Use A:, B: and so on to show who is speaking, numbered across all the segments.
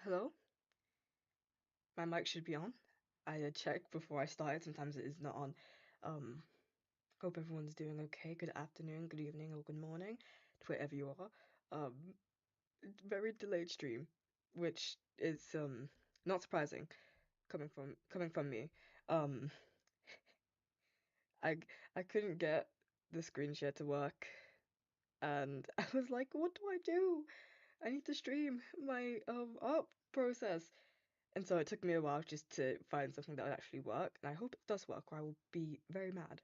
A: Hello? My mic should be on. I did check before I started. Sometimes it is not on. Um, Hope everyone's doing okay. Good afternoon, good evening, or good morning to wherever you are. Um, Very delayed stream, which is not surprising coming from me. Um, I I couldn't get the screen share to work, and I was like, what do I do? I need to stream my art process. And so it took me a while just to find something that would actually work, and I hope it does work, or I will be very mad.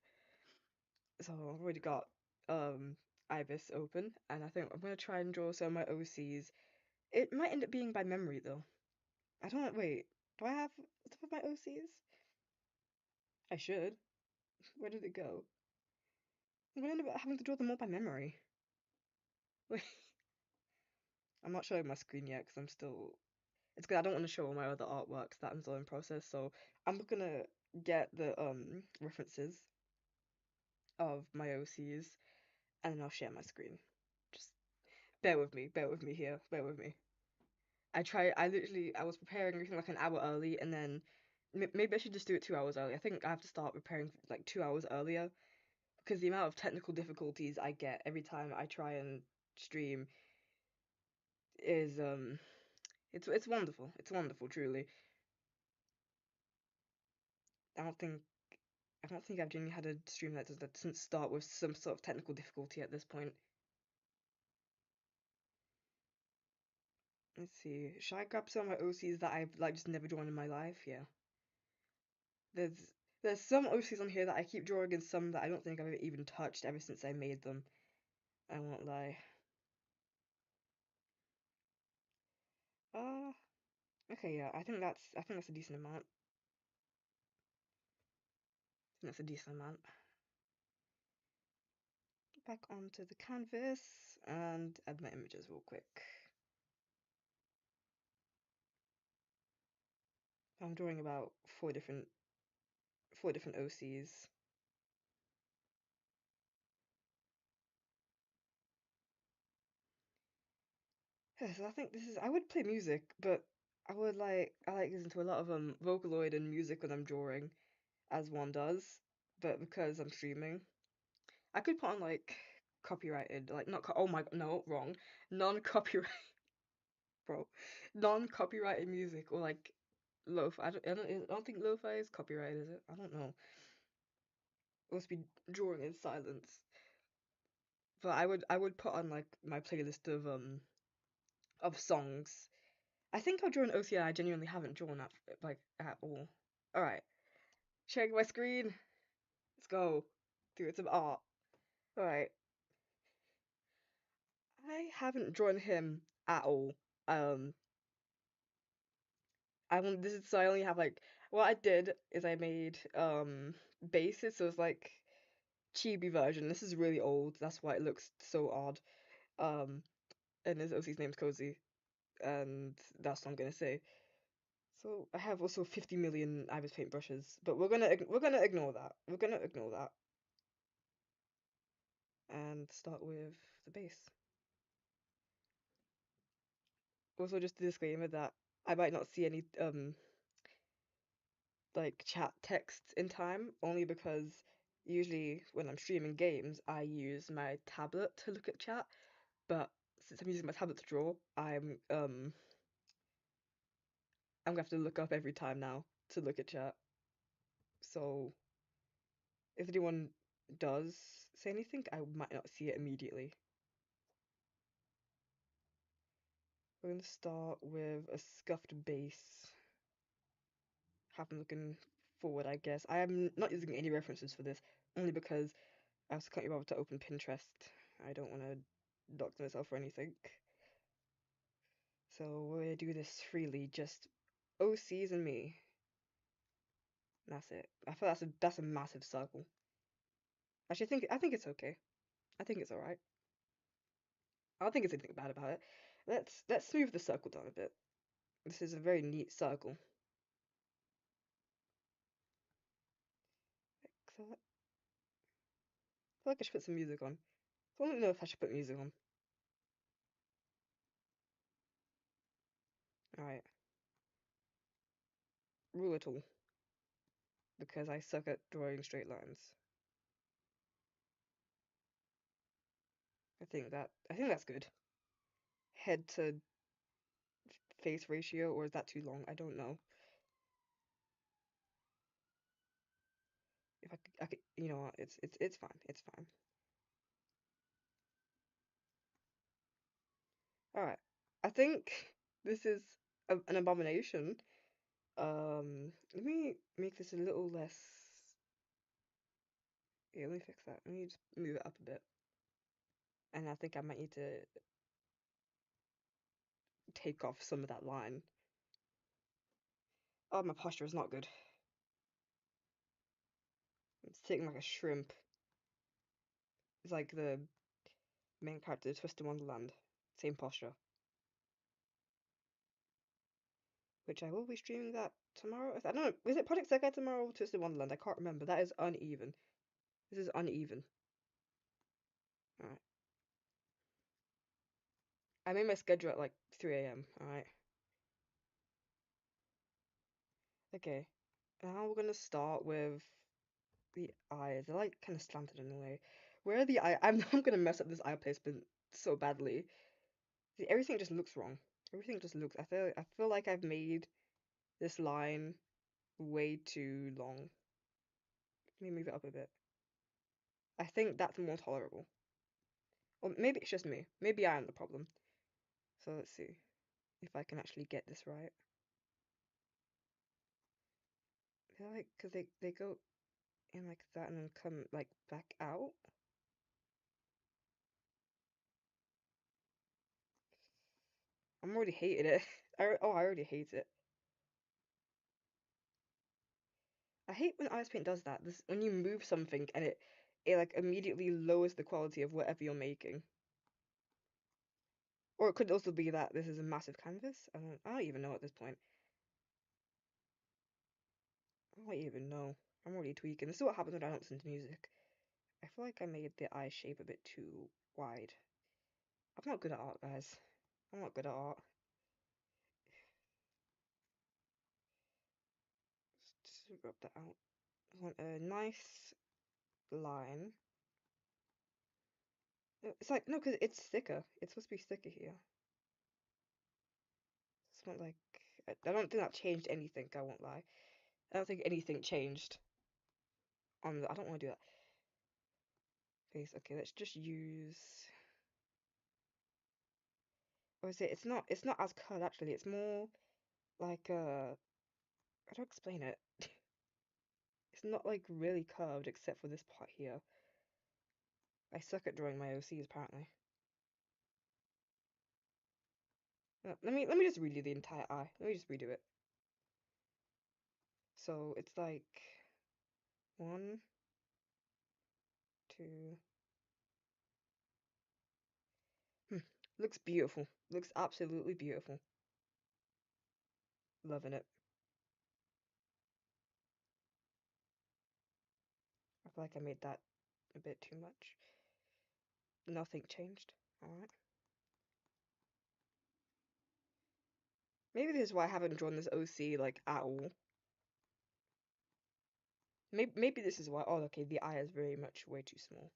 A: So I've already got um Ibis open, and I think I'm gonna try and draw some of my OCs. It might end up being by memory though. I don't wait. Do I have some of my OCs? I should. Where did it go? I'm gonna end up having to draw them all by memory. Wait, I'm not showing my screen yet because I'm still. It's good. I don't want to show all my other artworks that I'm still in process. So I'm gonna get the references of my OCs and then I'll share my screen. Just bear with me here, bear with me. I was preparing everything like an hour early, and then maybe I should just do it 2 hours early. I think I have to start preparing like 2 hours earlier because the amount of technical difficulties I get every time I try and stream is it's wonderful. It's wonderful, truly. I don't think I don't think I've genuinely had a stream that doesn't start with some sort of technical difficulty at this point. Let's see. Should I grab some of my OCs that I've like just never drawn in my life? Yeah. There's there's some OCs on here that I keep drawing and some that I don't think I've even touched ever since I made them. I won't lie. Uh okay, yeah, I think that's a decent amount. I think that's a decent amount. Back onto the canvas and add my images real quick. I'm drawing about four different OCs. Yeah, so I think this is I would play music, but I like listening to a lot of Vocaloid and music when I'm drawing, as one does. But because I'm streaming, I could put on like copyrighted, like not oh my no, wrong. Non-copyright bro. Non-copyrighted music or like lo-fi. I don't think lo-fi is copyrighted, is it? I don't know. It must be drawing in silence. But I would put on like my playlist of songs. I think I'll draw an OCI I genuinely haven't drawn at all. Alright. Sharing my screen. Let's go. Do some art. Alright. I haven't drawn him at all. Um this is so I only have like what I did is I made bases, so it's like chibi version. This is really old, that's why it looks so odd. Um and his OC's name's Cozy, and that's what I'm gonna say. So I have also 50 million Ibis paintbrushes, but we're gonna ignore that. We're gonna ignore that and start with the base. Also, just a disclaimer that I might not see any like chat text in time, only because usually when I'm streaming games, I use my tablet to look at chat. But since I'm using my tablet to draw, I'm gonna have to look up every time now to look at chat. So if anyone does say anything, I might not see it immediately. We're gonna start with a scuffed base. Have them looking forward, I guess. I am not using any references for this, only because I also can't be bothered to open Pinterest. I don't want to dox myself or anything. So we're gonna do this freely, just OCs and me. And that's it. I feel that's a massive circle. Actually, I think it's okay. I think it's alright. I don't think it's anything bad about it. Let's smooth the circle down a bit. This is a very neat circle. Like that. I feel like I should put some music on. So I don't know if I should put music on. Alright. do at all because I suck at drawing straight lines. I think that's good. Head to face ratio, or is that too long? I don't know. If I could, you know what? It's fine. It's fine. All right. I think this is an abomination. Let me make this a little less. Yeah, let me fix that. Let me just move it up a bit. And I think I might need to take off some of that line. Oh, my posture is not good. It's sitting like a shrimp. It's like the main character of Twisted Wonderland. Same posture. Which I will be streaming that tomorrow. I don't know. Is it Project Sekai tomorrow or Twisted Wonderland? I can't remember. That is uneven. This is uneven. Alright. I made my schedule at like 3 a.m. Alright. Okay. Now we're gonna start with the eyes. They're like kind of slanted in a way. Where are the eye? I'm gonna mess up this eye placement so badly. See, everything just looks wrong. Everything just looks. I feel like I've made this line way too long. Let me move it up a bit. I think that's more tolerable. Or maybe it's just me. Maybe I am the problem. So let's see if I can actually get this right. They're like, because they go in like that and then come like back out. I'm already hating it. I already hate it. I hate when ice paint does that. This when you move something and it like immediately lowers the quality of whatever you're making. Or it could also be that this is a massive canvas. I don't even know at this point. I don't even know. I'm already tweaking. This is what happens when I don't listen to music. I feel like I made the eye shape a bit too wide. I'm not good at art, guys. I'm not good at art. Just rub that out. I want a nice line. It's like, no, because it's thicker. It's supposed to be thicker here. It's not like, I don't think that changed anything, I won't lie. I don't think anything changed on the, I don't want to do that. Face, okay, let's just use, or is it, it's not as curved actually, it's more like, how do I explain it? It's not like really curved except for this part here. I suck at drawing my OCs apparently. Let me just redo the entire eye. Let me just redo it. So it's like 1, 2. Looks beautiful. Looks absolutely beautiful. Loving it. I feel like I made that a bit too much. Nothing changed. Alright. Maybe this is why I haven't drawn this OC like at all. Maybe this is why. Oh, okay, the eye is very much way too small.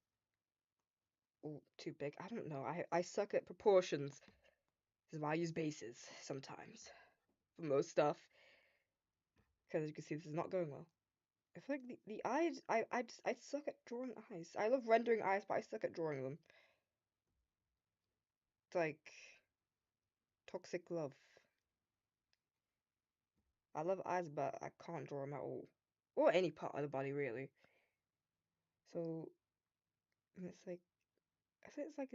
A: Or too big. I don't know. I suck at proportions. This is why I use bases sometimes for most stuff. Because as you can see, this is not going well. I feel like the eyes. I suck at drawing eyes. I love rendering eyes, but I suck at drawing them. It's like toxic love. I love eyes, but I can't draw them at all, or any part of the body really. So it's like I think it's like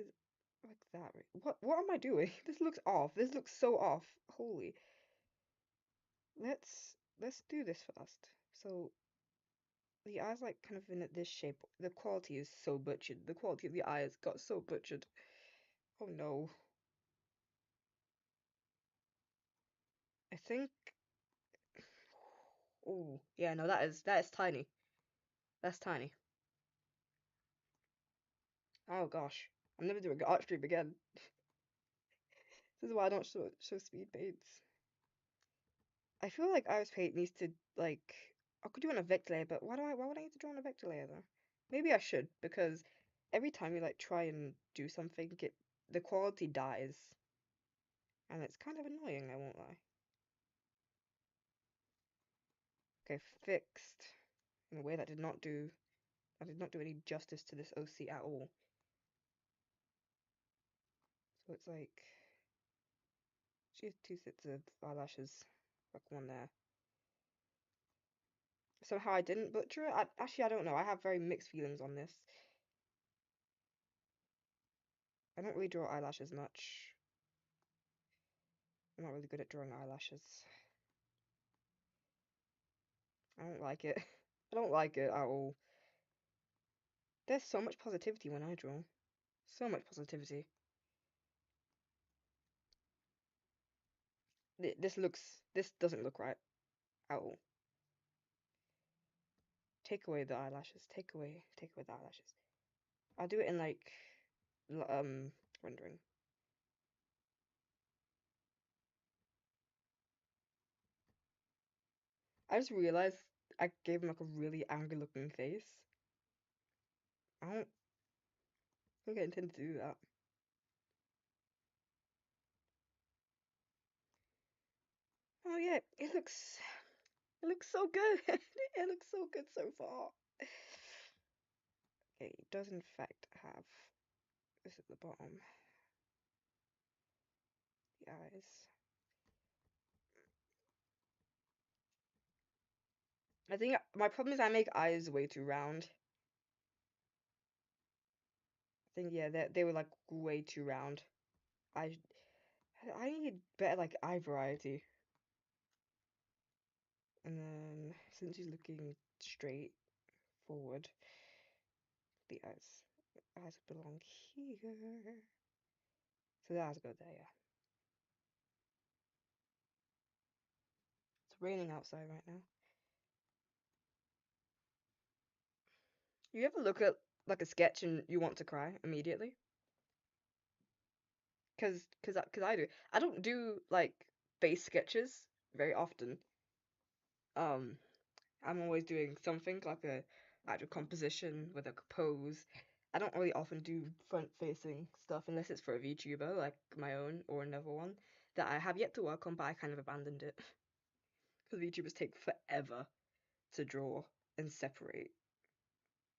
A: that. Right? What am I doing? This looks off. This looks so off. Holy. Let's do this first. So the eye's like kind of in this shape. The quality is so butchered. The quality of the eyes got so butchered. Oh no. I think. Oh yeah, no, that is tiny. That's tiny. Oh gosh, I'm never doing art stream again. This is why I don't show speed paints. I feel like iris paint needs to like I could do it on a vector layer, but why would I need to draw on a vector layer though? Maybe I should, because every time you like try and do something, the quality dies. And it's kind of annoying, I won't lie. Okay, fixed. In a way that did not do any justice to this OC at all. So it's like she has 2 sets of eyelashes, like one there. Somehow I didn't butcher it. Actually, I don't know. I have very mixed feelings on this. I don't really draw eyelashes much. I'm not really good at drawing eyelashes. I don't like it. I don't like it at all. There's so much positivity when I draw. So much positivity. This doesn't look right at all. Take away the eyelashes. Take away the eyelashes. I'll do it in like rendering. I just realized I gave him like a really angry looking face. I don't think I intended to do that. Oh yeah, it looks so good. It looks so good so far. Okay, it does in fact have this at the bottom. The eyes. I think my problem is I make eyes way too round. I think yeah, they were like way too round. I need better like eye variety. And then since he's looking straight forward, the eyes belong here. So the eyes go there, yeah. It's raining outside right now. You ever look at like a sketch and you want to cry immediately? Cause I do. I don't do like base sketches very often. Um, I'm always doing something like a actual composition with a pose. I don't really often do front-facing stuff unless it's for a VTuber, like my own or another one that I have yet to work on, but I kind of abandoned it because VTubers take forever to draw and separate.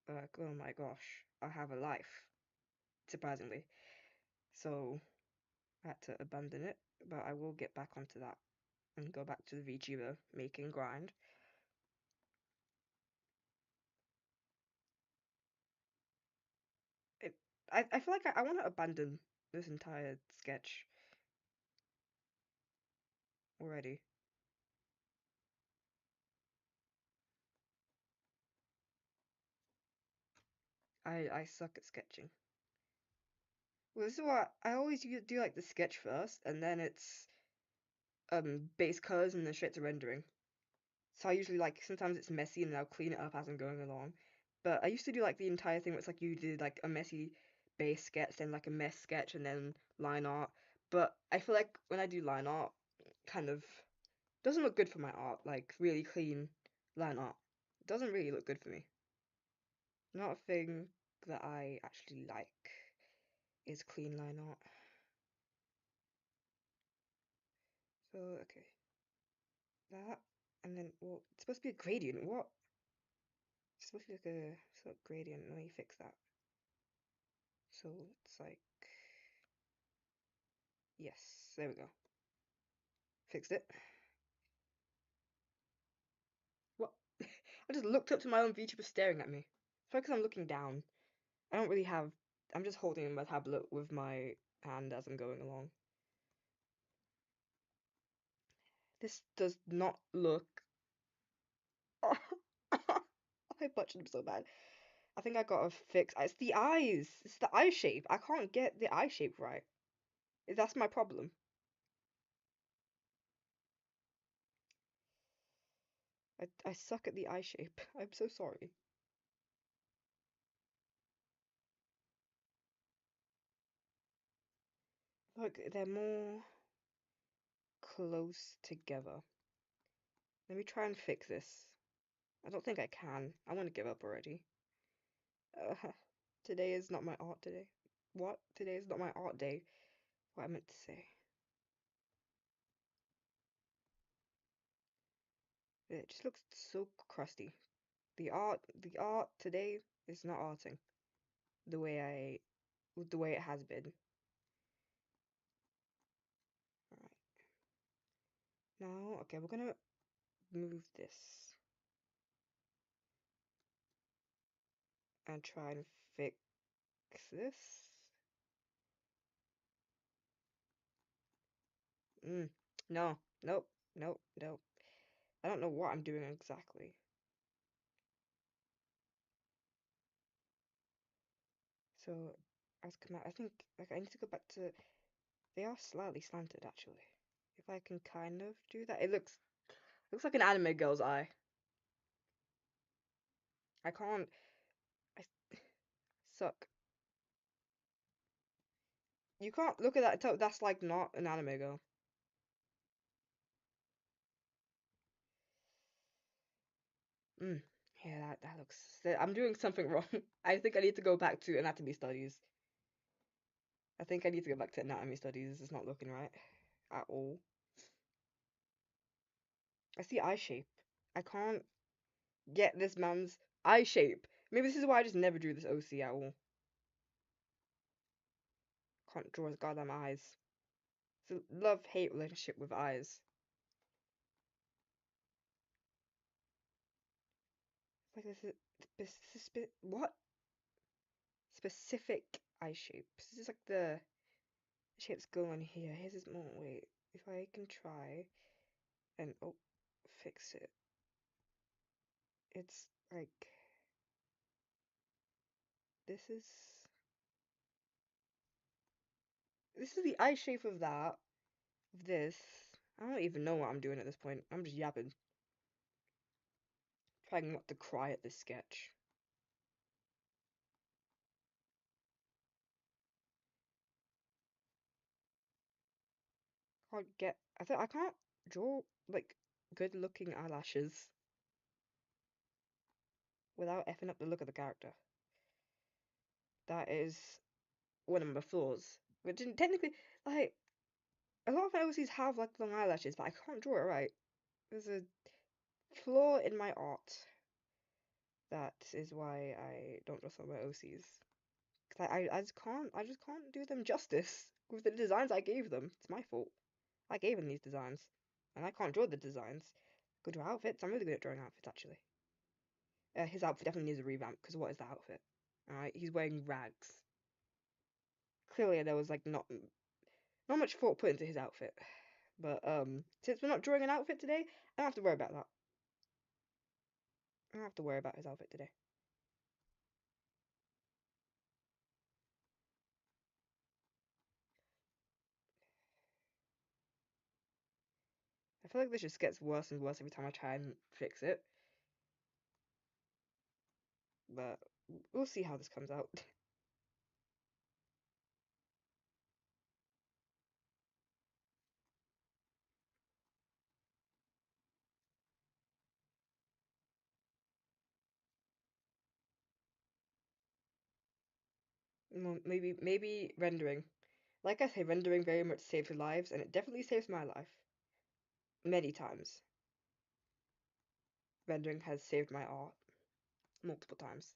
A: Like, oh my gosh, I have a life, surprisingly. So I had to abandon it, but I will get back onto that and go back to the VTuber making grind. It, I feel like I want to abandon this entire sketch already. I suck at sketching. Well, this is what I always do like the sketch first, and then it's base colors and then straight to rendering. So I usually like sometimes it's messy and I'll clean it up as I'm going along. But I used to do like the entire thing where it's like you did like a messy base sketch, then like a mess sketch, and then line art. But I feel like when I do line art, kind of doesn't look good for my art. Like really clean line art doesn't really look good for me. Not a thing that I actually like is clean line art. So okay, that and then well, it's supposed to be a gradient. What? It's supposed to be like a sort of gradient. Let me fix that. So it's like yes, there we go. Fixed it. What? I just looked up to my own VTuber staring at me. It's because I'm looking down. I don't really have. I'm just holding my tablet with my hand as I'm going along. This does not look. I butchered him so bad. I think I got a fix. It's the eyes. It's the eye shape. I can't get the eye shape right. That's my problem. I suck at the eye shape. I'm so sorry. Look, they're more close together. Let me try and fix this. I don't think I can. I want to give up already. Today is not my art day. What? Today is not my art day. What I meant to say. It just looks so crusty. The art today is not arting the way it has been. Alright. Now, okay, we're gonna move this and try and fix this. No, nope, nope, nope. I don't know what I'm doing exactly. So, as command, I think like I need to go back to. They are slightly slanted actually. If I can kind of do that, it looks like an anime girl's eye. I can't. I suck. You can't look at that. That's like not an anime girl. Mm. Yeah, that looks. I'm doing something wrong. I think I need to go back to anatomy studies. I think I need to go back to anatomy studies. It's not looking right at all. I see eye shape. I can't get this man's eye shape. Maybe this is why I just never drew this OC at all. Can't draw his goddamn eyes. It's a love-hate relationship with eyes. Like this is what? Specific eye shape. This is like the shape's going on here. Here's his more. Wait, if I can try and fix it. It's like this is the eye shape of that. Of this. I don't even know what I'm doing at this point. I'm just yapping. Trying not to cry at this sketch. I can't draw like good looking eyelashes without effing up the look of the character. That is one of my flaws. Which technically, like, a lot of my OCs have like long eyelashes, but I can't draw it right. There's a flaw in my art. That is why I don't draw some of my OCs. Cause I just can't do them justice with the designs I gave them. It's my fault. I gave him these designs, and I can't draw the designs. Go draw outfits. I'm really good at drawing outfits, actually. His outfit definitely needs a revamp, because what is the outfit? Alright, he's wearing rags. Clearly, there was like not much thought put into his outfit. But since we're not drawing an outfit today, I don't have to worry about that. I don't have to worry about his outfit today. I feel like this just gets worse and worse every time I try and fix it. But we'll see how this comes out. Maybe rendering. Like I say, rendering very much saves lives, and it definitely saves my life. Many times. Rendering has saved my art. Multiple times.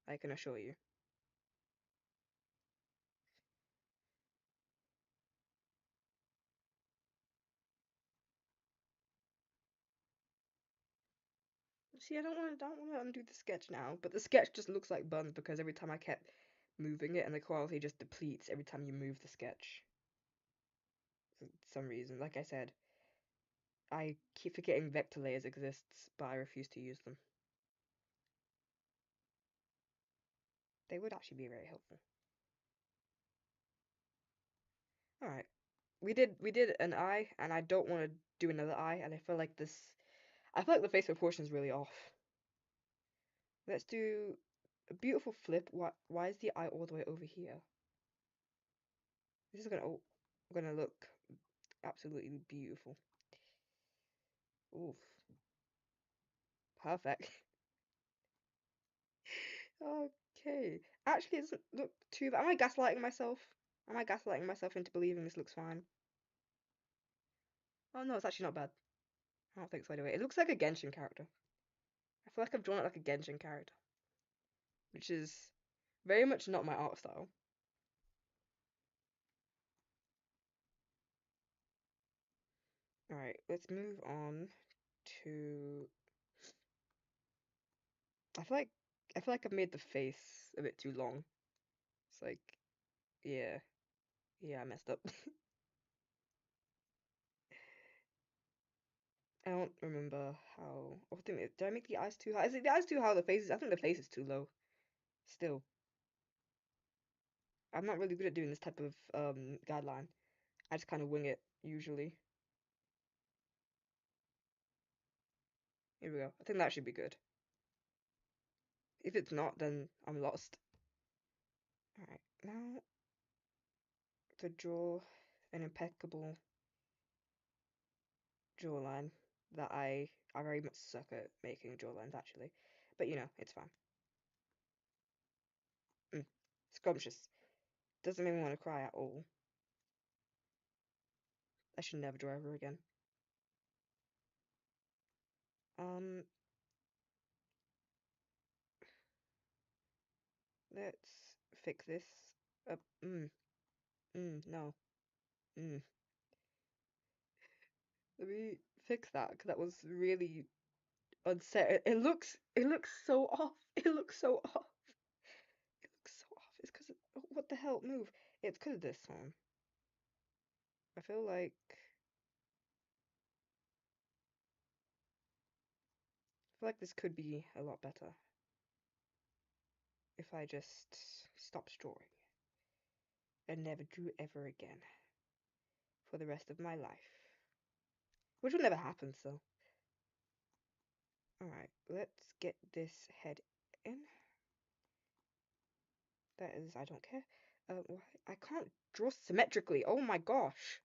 A: I can assure you. See, I don't want to undo the sketch now, but the sketch just looks like buns because every time I kept moving it and the quality just depletes every time you move the sketch. For some reason. Like I said, I keep forgetting vector layers exists, but I refuse to use them. They would actually be very helpful. Alright. We did an eye, and I don't want to do another eye, and I feel like the face proportion is really off. Let's do a beautiful flip. Why is the eye all the way over here? This is gonna look absolutely beautiful. Oof. Perfect. Okay. Actually, it doesn't look too bad. Am I gaslighting myself? Am I gaslighting myself into believing this looks fine? Oh no, it's actually not bad. I don't think so anyway. It looks like a Genshin character. I feel like I've drawn it like a Genshin character, which is very much not my art style. Alright, let's move on to... I feel like I've made the face a bit too long. It's like, yeah. Yeah, I messed up. I don't remember how... Oh, did I make the eyes too high? Is it the eyes too high or the face? I think the face is too low. Still. I'm not really good at doing this type of guideline. I just kind of wing it, usually. Here we go. I think that should be good. If it's not, then I'm lost. Alright, now to draw an impeccable jawline that I very much suck at making jawlines, actually. But, you know, it's fine. Scrumptious. Doesn't make me want to cry at all. I should never draw ever again. Let's fix this up. No. Let me fix that, because that was really unset. It looks so off. It looks so off. It looks so off. It's because what the hell? Move. It's because of this one. I feel like this could be a lot better if I just stopped drawing and never drew ever again for the rest of my life. Which will never happen, so. Alright, let's get this head in. That is, I don't care. I can't draw symmetrically. Oh my gosh.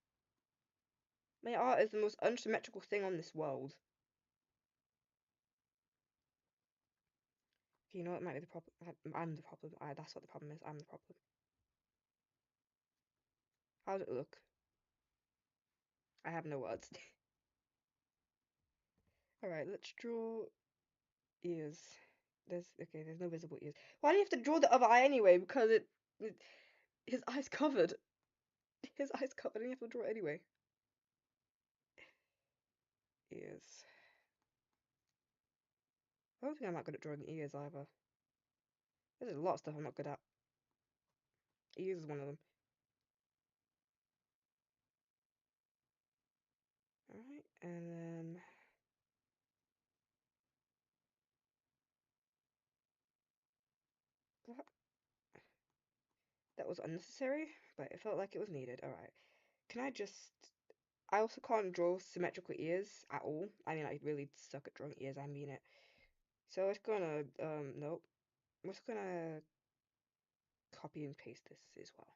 A: My art is the most unsymmetrical thing on this world. Okay, you know what might be the problem? I'm the problem. That's what the problem is. I'm the problem. How does it look? I have no words. Alright, let's draw ears. There's no visible ears. Why do you have to draw the other eye anyway? Because his eye's covered. His eye's covered and you have to draw it anyway. Ears. I don't think I'm that good at drawing ears either. There's a lot of stuff I'm not good at. Ears is one of them. Alright, and then that was unnecessary, but it felt like it was needed. Alright. Can I just... I also can't draw symmetrical ears at all. I mean, I really suck at drawing ears, I mean it. So it's gonna, nope. I'm just gonna copy and paste this as well.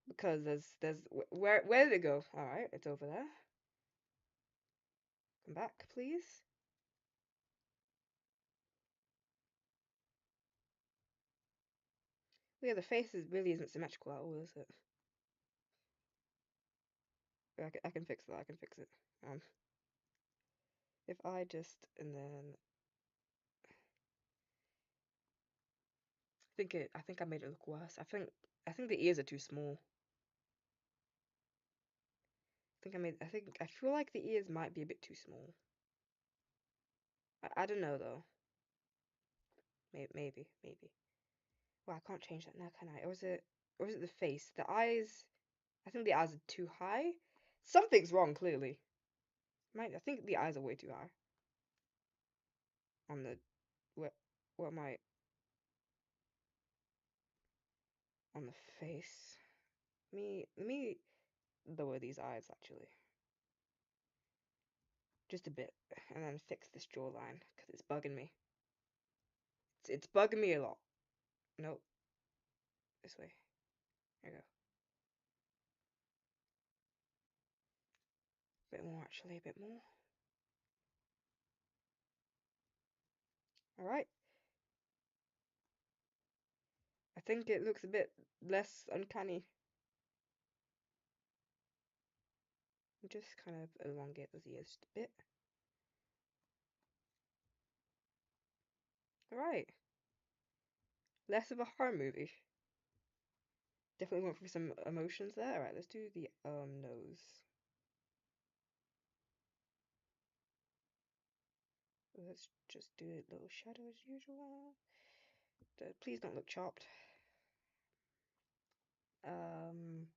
A: Because where did it go? Alright, it's over there. Come back, please. Yeah, the face really isn't symmetrical at all, is it? I can fix that, I can fix it. If I just, and then... I think I made it look worse. I think the ears are too small. I feel like the ears might be a bit too small. I don't know though. Maybe. Well, I can't change that now, can I? Or is it the face? The eyes, I think the eyes are too high. Something's wrong, clearly. I think the eyes are way too high. On the, what am I? On the face. Let me lower these eyes, actually. Just a bit. And then fix this jawline, because it's bugging me. It's bugging me a lot. Nope. This way. There you go. A bit more, actually, a bit more. Alright. I think it looks a bit less uncanny. Just kind of elongate those ears just a bit. Alright. Less of a horror movie. Definitely went for some emotions there. Alright, let's do the nose. Let's just do a little shadow as usual. Please don't look chopped. Alright.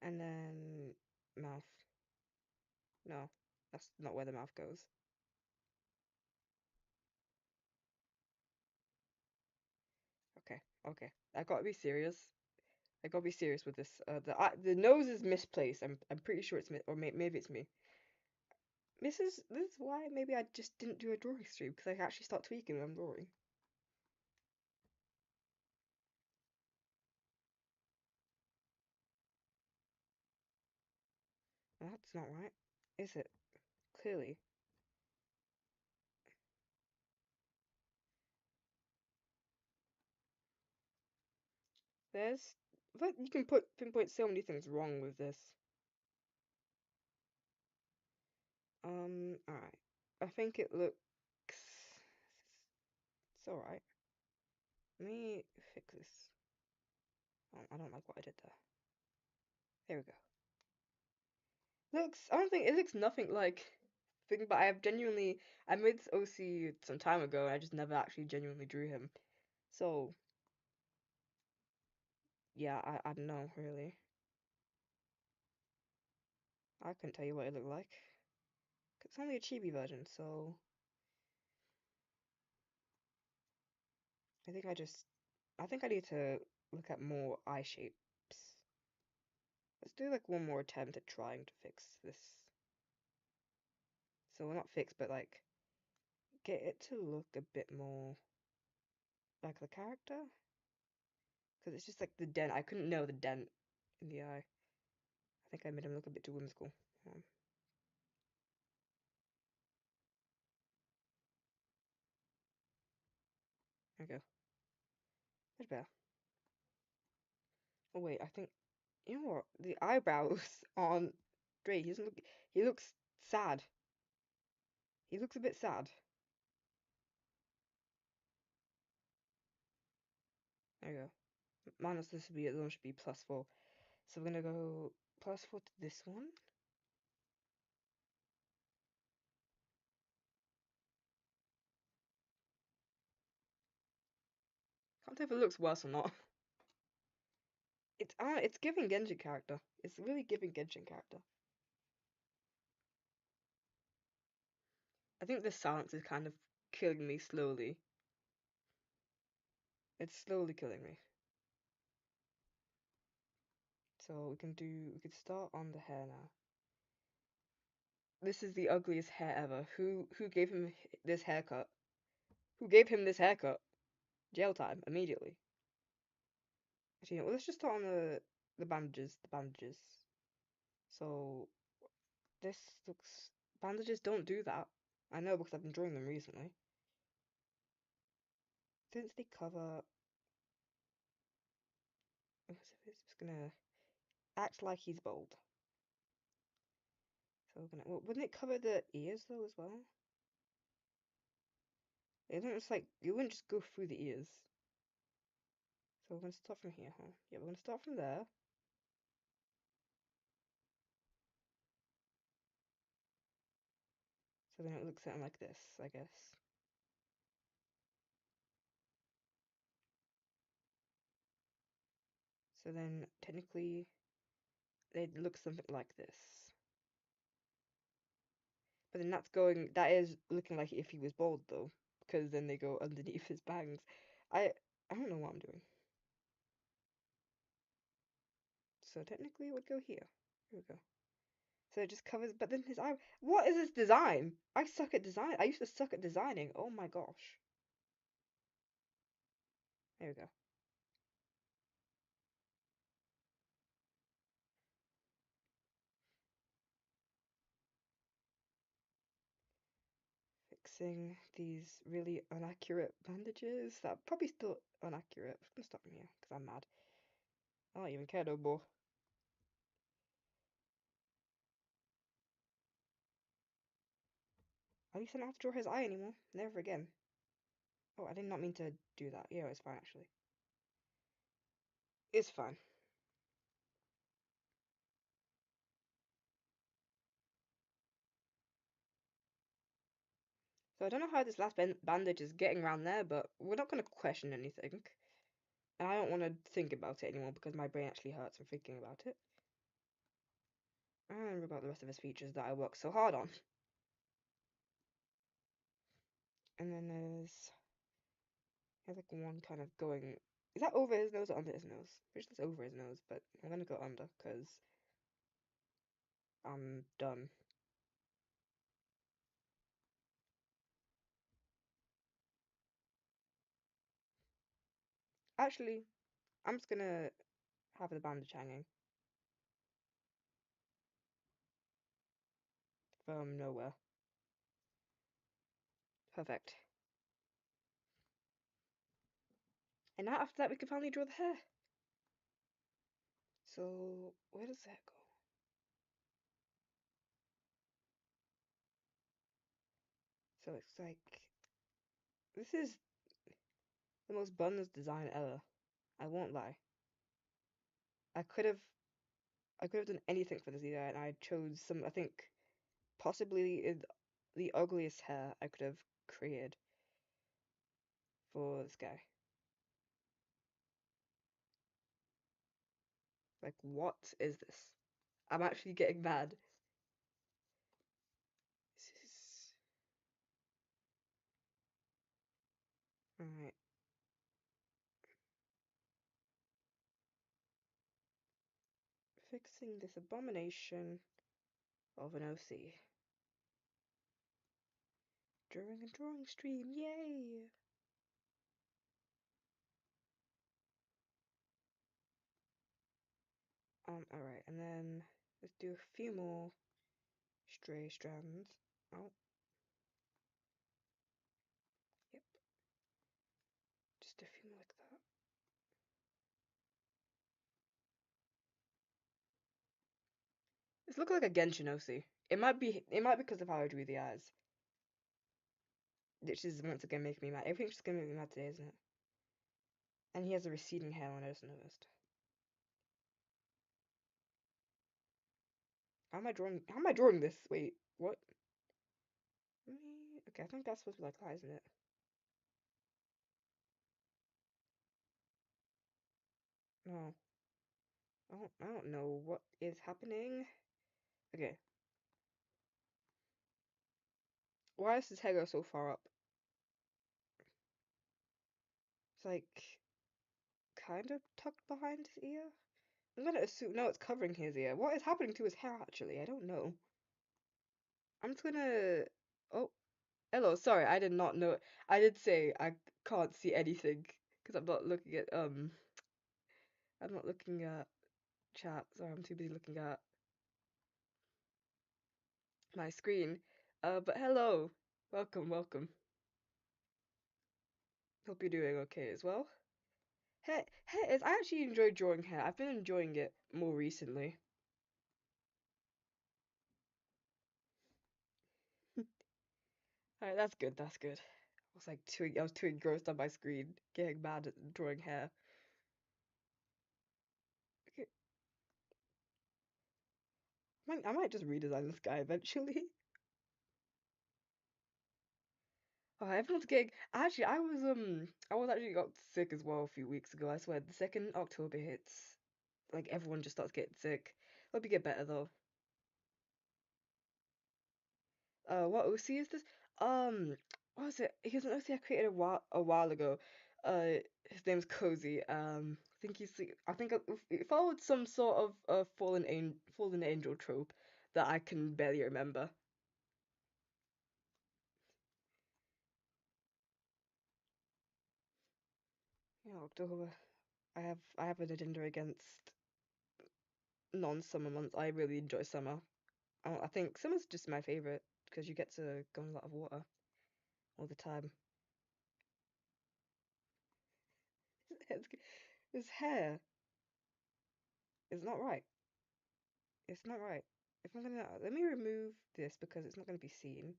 A: And then mouth. No, that's not where the mouth goes. Okay. I gotta be serious. I gotta be serious with this. The nose is misplaced. I'm pretty sure it's me, or maybe it's me. This is why maybe I just didn't do a drawing stream, because I actually start tweaking when I'm drawing. That's not right, is it? Clearly. But you can pinpoint so many things wrong with this. Alright. I think it looks. It's alright. Let me fix this. Oh, I don't like what I did there. There we go. I don't think it looks nothing like thing, but I made this OC some time ago and I just never actually genuinely drew him. So yeah, I don't know really. I couldn't tell you what it looked like. It's only a chibi version, so I think I need to look at more eye shapes. Let's do like one more attempt at trying to fix this. So we're not fix, but like get it to look a bit more like the character. Because it's just like the dent. I couldn't know the dent in the eye. I think I made him look a bit too whimsical. There we go. Much better. Oh wait, I think you know what? The eyebrows on Dre, he looks sad. He looks a bit sad. There you go. Minus this would be it should be +4. So we're gonna go +4 to this one. Can't tell if it looks worse or not. It's giving Genshin character. It's really giving Genshin character. I think the silence is kind of killing me slowly. It's slowly killing me. So we could start on the hair now. This is the ugliest hair ever. Who gave him this haircut? Who gave him this haircut? Jail time immediately. Actually, well, let's just start on the bandages. The bandages. So this looks bandages don't do that. I know because I've been drawing them recently. Since they cover, it's just gonna act like he's bold. So we're gonna. Well, wouldn't it cover the ears though as well? It don't just like you wouldn't just go through the ears. So we're gonna start from here, huh? Yeah, we're gonna start from there. So then it looks something like this, I guess. So then technically they'd look something like this. But then that is looking like if he was bald though, because then they go underneath his bangs. I don't know what I'm doing. So technically it would go here. Here we go. So it just covers, but then his eye. What is this design? I suck at design. I used to suck at designing. Oh my gosh. There we go. fixing these really inaccurate bandages that are probably still inaccurate. I'm gonna stop here because I'm mad. I don't even care no more. At least I don't have to draw his eye anymore. Never again. Oh, I did not mean to do that. Yeah, it's fine actually. It's fine. So I don't know how this last bandage is getting around there, but we're not going to question anything. And I don't want to think about it anymore because my brain actually hurts from thinking about it. I don't remember about the rest of his features that I worked so hard on. And then there's like one kind of going. Is that over his nose or under his nose? Which is over his nose, but I'm gonna go under because I'm done. Actually, I'm just gonna have the bandage hanging from nowhere. Perfect. And now after that, we can finally draw the hair. So where does that go? So it's like this is the most boneless design ever. I won't lie. I could have I could have done anything for this either, and I chose some. I think possibly the ugliest hair I could have created for this guy. Like, what is this? I'm actually getting mad. This is... Alright. Fixing this abomination of an OC. During a drawing stream, yay! Alright, and then let's do a few more stray strands. Oh, yep. Just a few more like that. This looks like a Genshin OC. It might be because of how I drew the eyes. Which is once again making me mad. Everything's just gonna make me mad today, isn't it? And he has a receding hairline, I just noticed. How am I drawing this? Wait, what? Okay, I think that's supposed to be like that, isn't it? No. I don't know what is happening. Okay. Why is his hair go so far up? It's like kind of tucked behind his ear. I'm gonna assume no, it's covering his ear. What is happening to his hair actually? I don't know. I'm just gonna. Oh, hello. Sorry, I did not know. I did say I can't see anything because I'm not looking at I'm not looking at chat. Sorry, I'm too busy looking at my screen. But hello, welcome. Hope you're doing okay as well. Hair is. I actually enjoy drawing hair. I've been enjoying it more recently. Alright, that's good. That's good. I was too engrossed on my screen, getting mad at drawing hair. Okay, I might just redesign this guy eventually. Oh, everyone's getting. Actually, I was actually got sick as well a few weeks ago. I swear, the second October hits, like everyone just starts getting sick. Hope you get better though. What OC is this? What was it? He was an OC I created a while ago. His name's Cozy. I think it followed some sort of fallen angel trope that I can barely remember. Yeah, October. I have an agenda against non-summer months. I really enjoy summer. I think summer's just my favorite because you get to go in a lot of water. all the time. His hair is not right. It's not right. If I'm gonna let me remove this because it's not gonna be seen.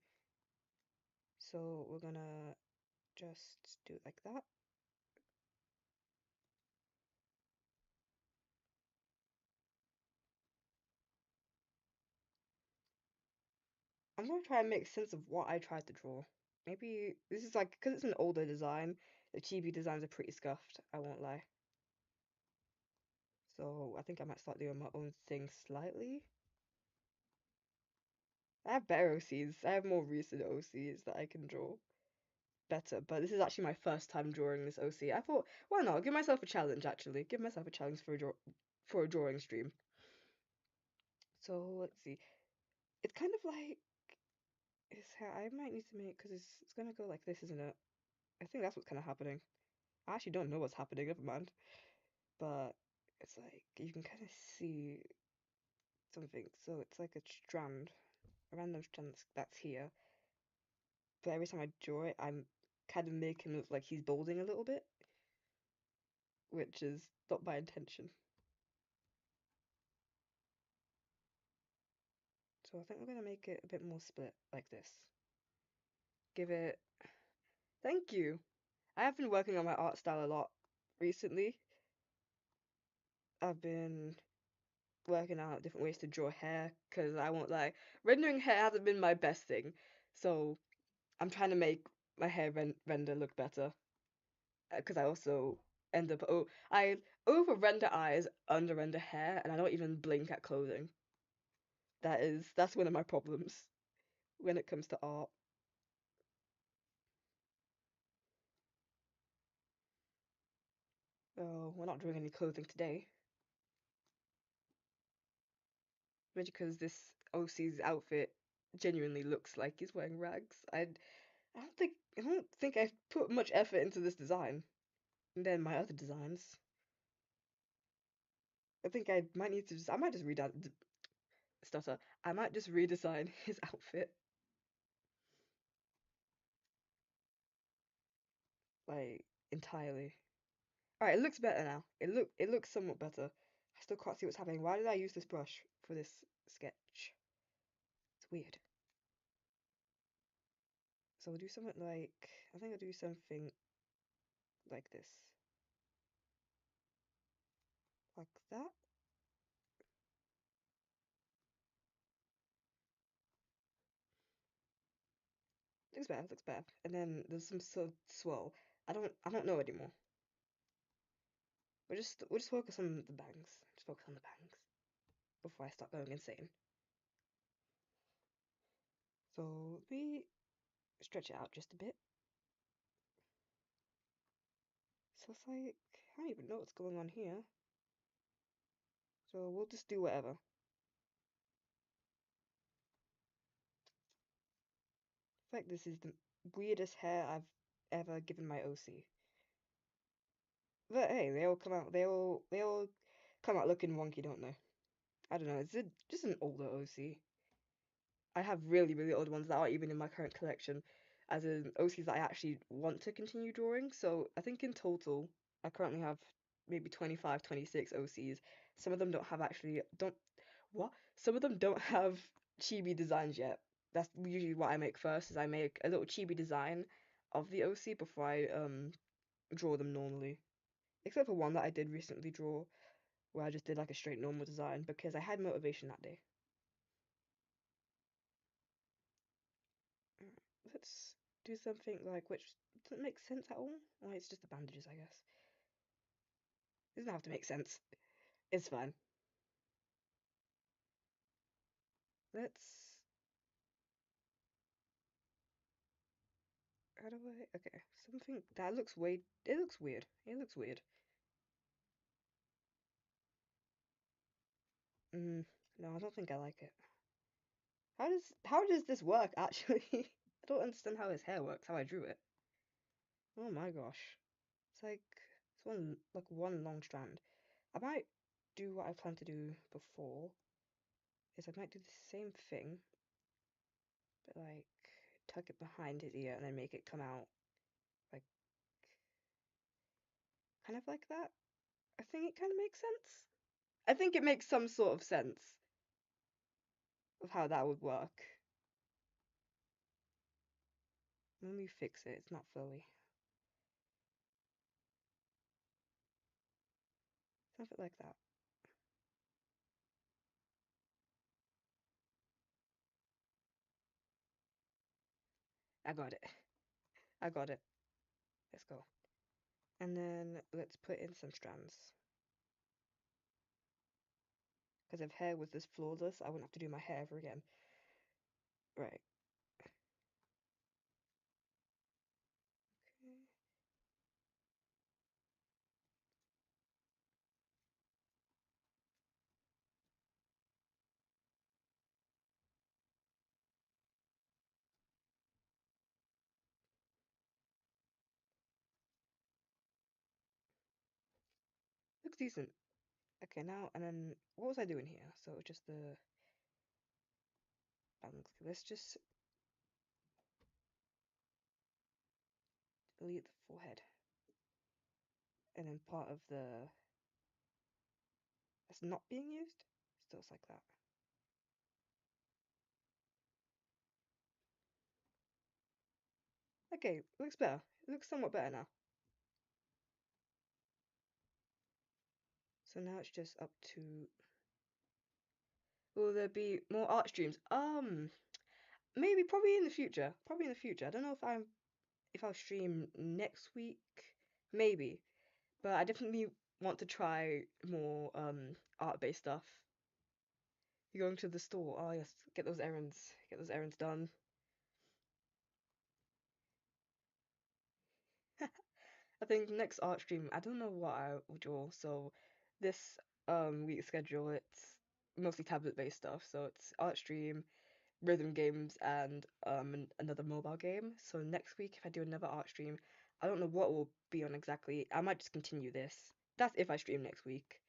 A: So we're gonna just do it like that. I'm gonna try and make sense of what I tried to draw. Maybe this is like because it's an older design. The chibi designs are pretty scuffed. I won't lie. So I think I might start doing my own thing slightly. I have better OCs. I have more recent OCs that I can draw better. But this is actually my first time drawing this OC. I thought, why not? Give myself a challenge. Actually, give myself a challenge for a drawing stream. So let's see. It's kind of like his hair. I might need to make because it's gonna go like this, isn't it? I think that's what's kind of happening. I actually don't know what's happening. Never mind. But it's like you can kind of see something. So it's like a strand, a random strand that's here. But every time I draw it, I'm kind of make him look like he's balding a little bit, which is not by intention. So I think we're gonna make it a bit more split like this. Give it. Thank you. I have been working on my art style a lot recently. I've been working out different ways to draw hair because I won't lie, rendering hair hasn't been my best thing. So I'm trying to make my hair render look better because I also end up I over render eyes, under render hair, and I don't even blink at clothing. That's one of my problems when it comes to art. Oh, we're not doing any clothing today, because this OC's outfit genuinely looks like he's wearing rags. I don't think I've put much effort into this design. And then my other designs. I think I might need to I might just stutter. I might just redesign his outfit like entirely. All right, it looks better now. It looks somewhat better. I still can't see what's happening. Why did I use this brush for this sketch? It's weird. So we'll do something like I think I'll do something like this, like that. Looks better. Looks better. And then there's some sort of swirl. I don't know anymore. We'll just focus on the bangs. Just focus on the bangs before I start going insane. So we stretch it out just a bit. So it's like I don't even know what's going on here. So we'll just do whatever. I feel like this is the weirdest hair I've ever given my OC. But hey, they all come out looking wonky, don't they? I don't know. Just an older OC. I have really old ones that aren't even in my current collection, as in OCs that I actually want to continue drawing. So I think in total, I currently have maybe 25, 26 OCs. Some of them don't have actually don't what? Some of them don't have chibi designs yet. That's usually what I make first, is I make a little chibi design of the OC before I draw them normally. Except for one that I did recently draw, where I just did like a straight normal design because I had motivation that day. Alright, let's do something like which doesn't make sense at all. Well, it's just the bandages, I guess. It doesn't have to make sense. It's fine. Let's. How do I? Okay, something that looks way. It looks weird. It looks weird. No, I don't think I like it. How does this work actually? I don't understand how his hair works. How I drew it. Oh my gosh. It's one long strand. I might do what I planned to do before. Is I might do the same thing, but like tuck it behind his ear and then make it come out like kind of like that. I think it kind of makes sense. I think it makes some sort of sense of how that would work. Let me fix it. It's not flowy. Something like that. I got it. I got it. Let's go. And then let's put in some strands. Because if hair was this flawless, I wouldn't have to do my hair ever again. Right. Okay. Looks decent. Okay, now, and then, what was I doing here? So just the bangs. Let's just delete the forehead. And then part of the that's not being used, still looks like that. Okay, looks better. It looks somewhat better now. So now it's just up to. Will there be more art streams? Maybe, probably in the future. Probably in the future. I don't know if I'll stream next week. Maybe, but I definitely want to try more art-based stuff. You're going to the store. Oh yes, get those errands. Get those errands done. I think next art stream, I don't know what I will draw. So this week's schedule, it's mostly tablet-based stuff. So it's art stream, rhythm games, and another mobile game. So next week, if I do another art stream, I don't know what will be on exactly. I might just continue this. That's if I stream next week.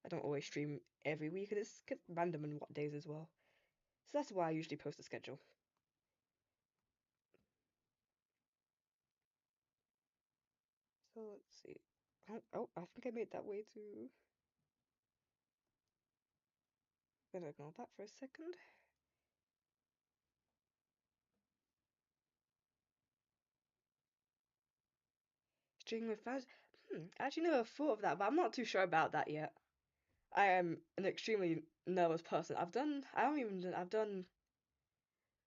A: I don't always stream every week, and it's random on what days as well. So that's why I usually post a schedule. So let's see. Oh, I think I made that way too. Gonna ignore that for a second. Streaming with fans. I actually never thought of that, but I'm not too sure about that yet. I am an extremely nervous person. I've done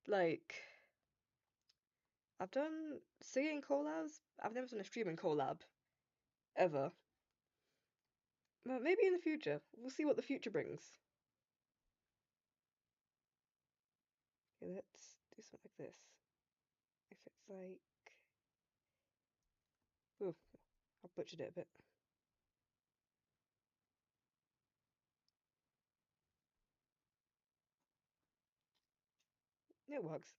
A: like I've done singing collabs. I've never done a streaming collab ever. But maybe in the future. We'll see what the future brings. Okay, let's do something like this. If it's like, ooh, I butchered it a bit. It works.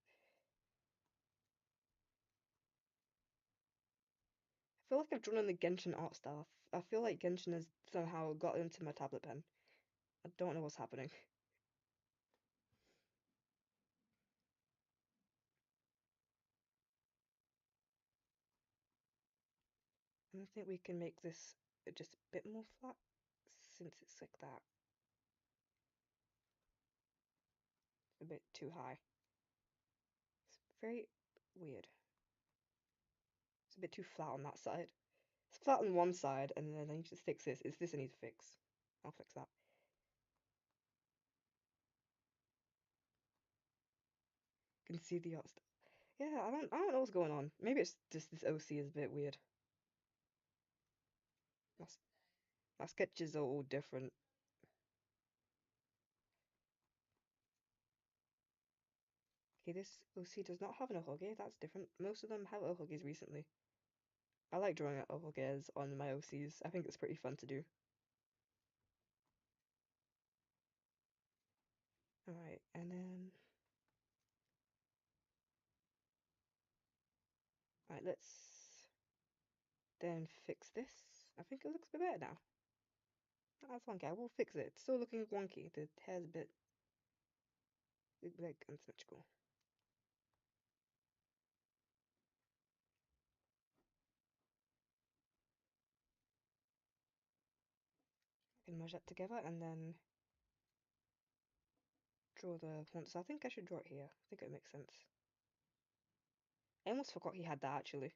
A: I feel like I've drawn in the Genshin art style. I feel like Genshin has somehow got into my tablet pen. I don't know what's happening. And I think we can make this just a bit more flat since it's like that. A bit too high. It's very weird. It's a bit too flat on that side. It's flat on one side, and then I need to fix this. It's this I need to fix. I'll fix that. You can see the art. Yeah, I don't know what's going on. Maybe it's just this 𝗙cie is a bit weird. My, my sketches are all different. Okay, this 𝗙cie does not have an 𝗙cie. That's different. Most of them have 𝗙cies recently. I like drawing 𝗙cies on my 𝗙cies. I think it's pretty fun to do. Alright, and then... Alright, let's then fix this. I think it looks a bit better now. That's one guy. We'll fix it. It's still looking wonky. The hair's a bit like unsymmetrical. merge that together and then draw the font. So I think I should draw it here. I think it makes sense. I almost forgot he had that actually.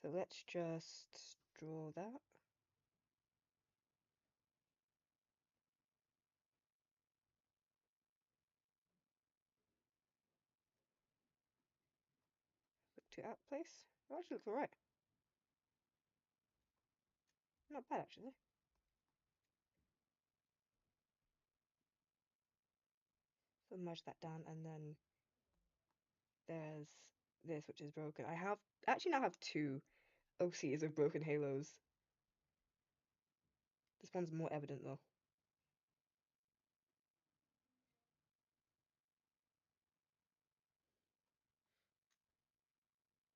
A: So let's just draw that. Look to out place. It actually looks alright. Not bad actually. So merge that down and then there's this which is broken. I have actually now have two OCs of broken halos. This one's more evident though.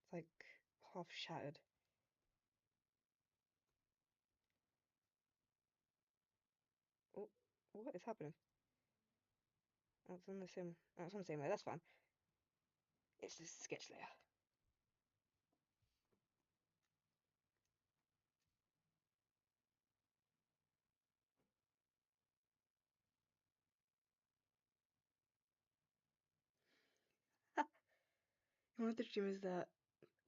A: It's like half shattered. Oh, what is happening? That's on the same. That's on the same layer. That's fine. It's this sketch layer. One of the streamers that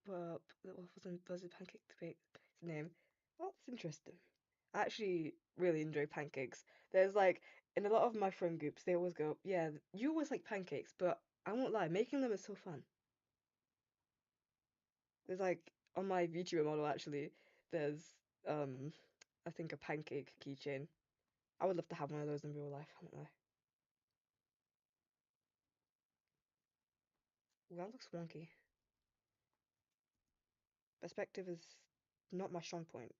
A: wasn't Buzzard Pancake Debate's name. Well, that's interesting. I actually really enjoy pancakes. There's like in a lot of my friend groups, they always go, "Yeah, you always like pancakes," but I won't lie, making them is so fun. There's like on my VTuber model actually, there's I think a pancake keychain. I would love to have one of those in real life, I won't lie. Well, that looks wonky. Perspective is not my strong point,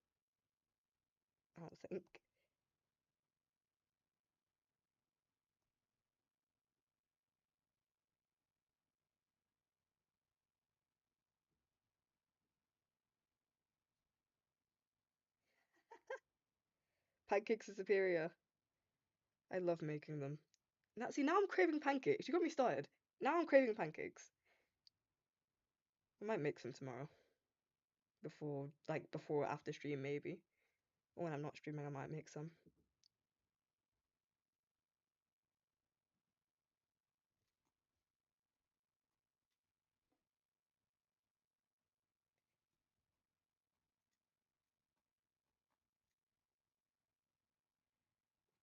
A: I don't think. Pancakes are superior. I love making them. Now, see, now I'm craving pancakes. You got me started. Now I'm craving pancakes. I might make some tomorrow. Before or after stream, maybe. Or when I'm not streaming, I might make some.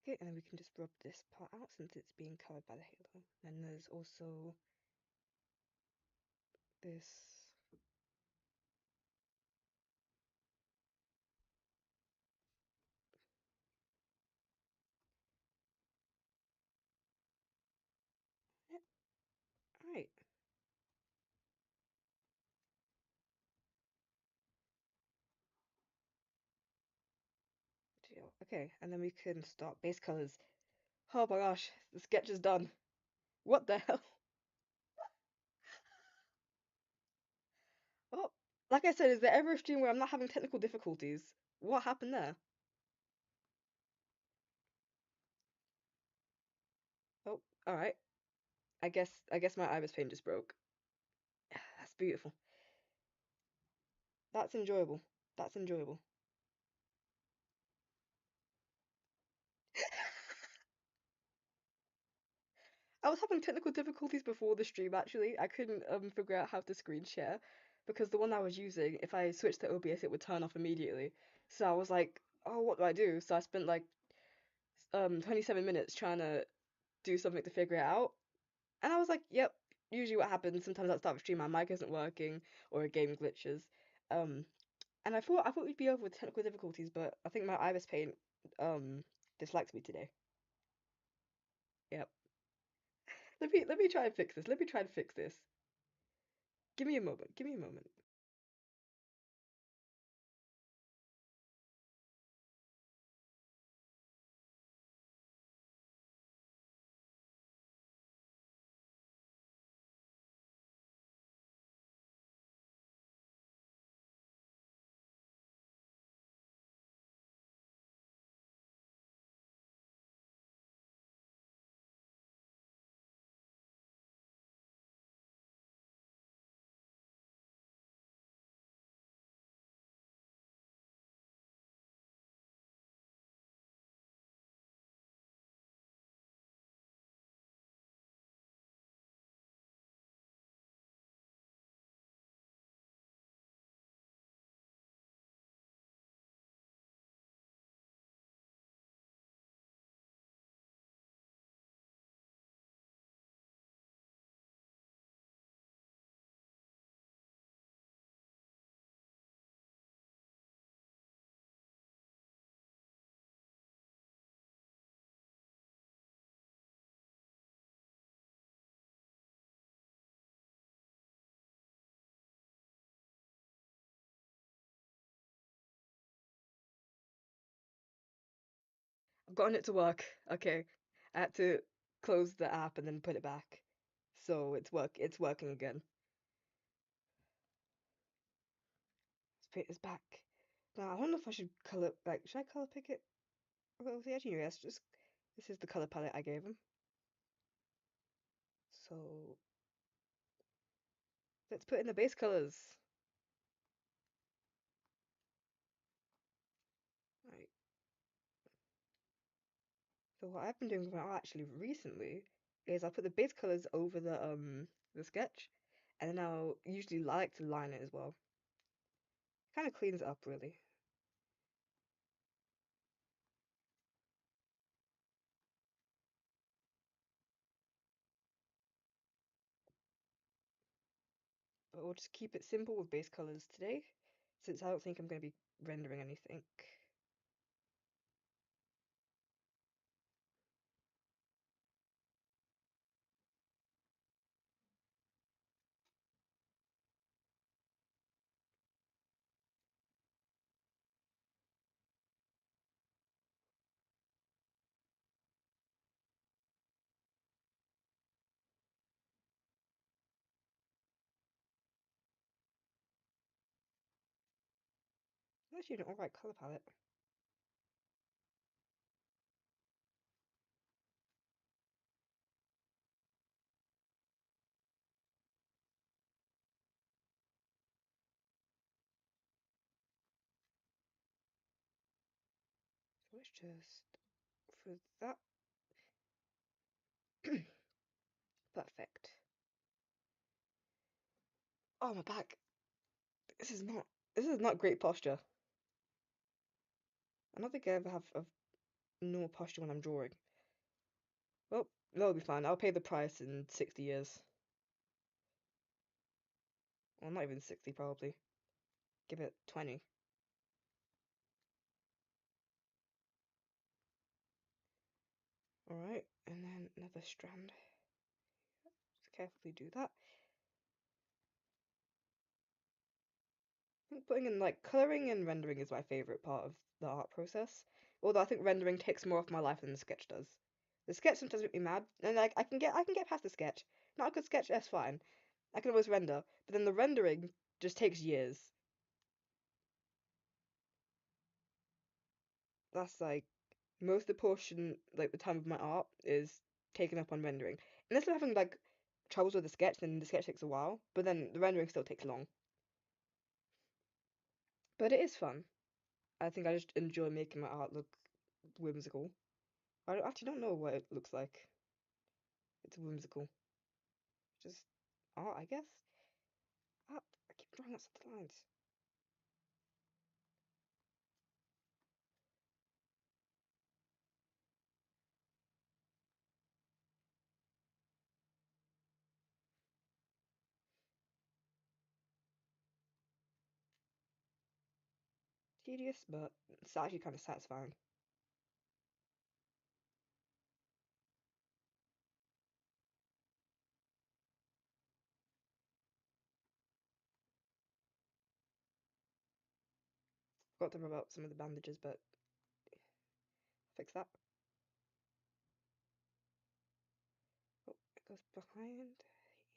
A: Okay, and then we can just rub this part out since it's being covered by the halo. And there's also this. Yeah, alright. Okay, and then we can start base colors. Oh my gosh, the sketch is done. What the hell? Oh, like I said, is there ever a stream where I'm not having technical difficulties? What happened there? Oh, alright. I guess my iris paint just broke. That's beautiful. That's enjoyable. That's enjoyable. I was having technical difficulties before the stream actually. I couldn't figure out how to screen share because the one I was using, if I switched to OBS, it would turn off immediately. So I was like, oh, what do I do? So I spent like 27 minutes trying to do something to figure it out. And I was like, yep, usually what happens sometimes at the start of stream my mic isn't working or a game glitches. Um and I thought we'd be over with technical difficulties, but I think my iris paint dislikes me today. Yep. Let me try and fix this. Let me try and fix this. Give me a moment. Give me a moment. I've gotten it to work. Okay. I had to close the app and then put it back. So it's working again. It's back. Now I don't know if I should should I color pick it? Well, the edge, yes, just this is the color palette I gave him. So let's put in the base colors. Right. So what I've been doing with my art actually recently is I put the base colors over the sketch, and then I'll usually like to line it as well. Kind of cleans it up really. But we'll just keep it simple with base colors today, since I don't think I'm going to be rendering anything. Actually, an alright color palette. So let's just for that. Perfect. Oh, my back. This is not great posture. I don't think I ever have normal posture when I'm drawing. Well, that'll be fine. I'll pay the price in 60 years. Well, not even 60 probably. Give it 20. Alright, and then another strand. Just carefully do that. I think putting in like coloring and rendering is my favorite part of the art process. Although I think rendering takes more of my life than the sketch does. The sketch sometimes makes me mad, and like I can get past the sketch. Not a good sketch, that's fine. I can always render, but then the rendering just takes years. That's like most of the portion, like the time of my art, is taken up on rendering. Unless I'm having like troubles with the sketch, then the sketch takes a while, but then the rendering still takes long. But it is fun. I think I just enjoy making my art look whimsical. Actually don't know what it looks like. It's whimsical. Just art, I guess. Ah, I keep drawing out some lines. Tedious, but it's actually kind of satisfying. Forgot to rub out some of the bandages, but fix that. Oh, it goes behind.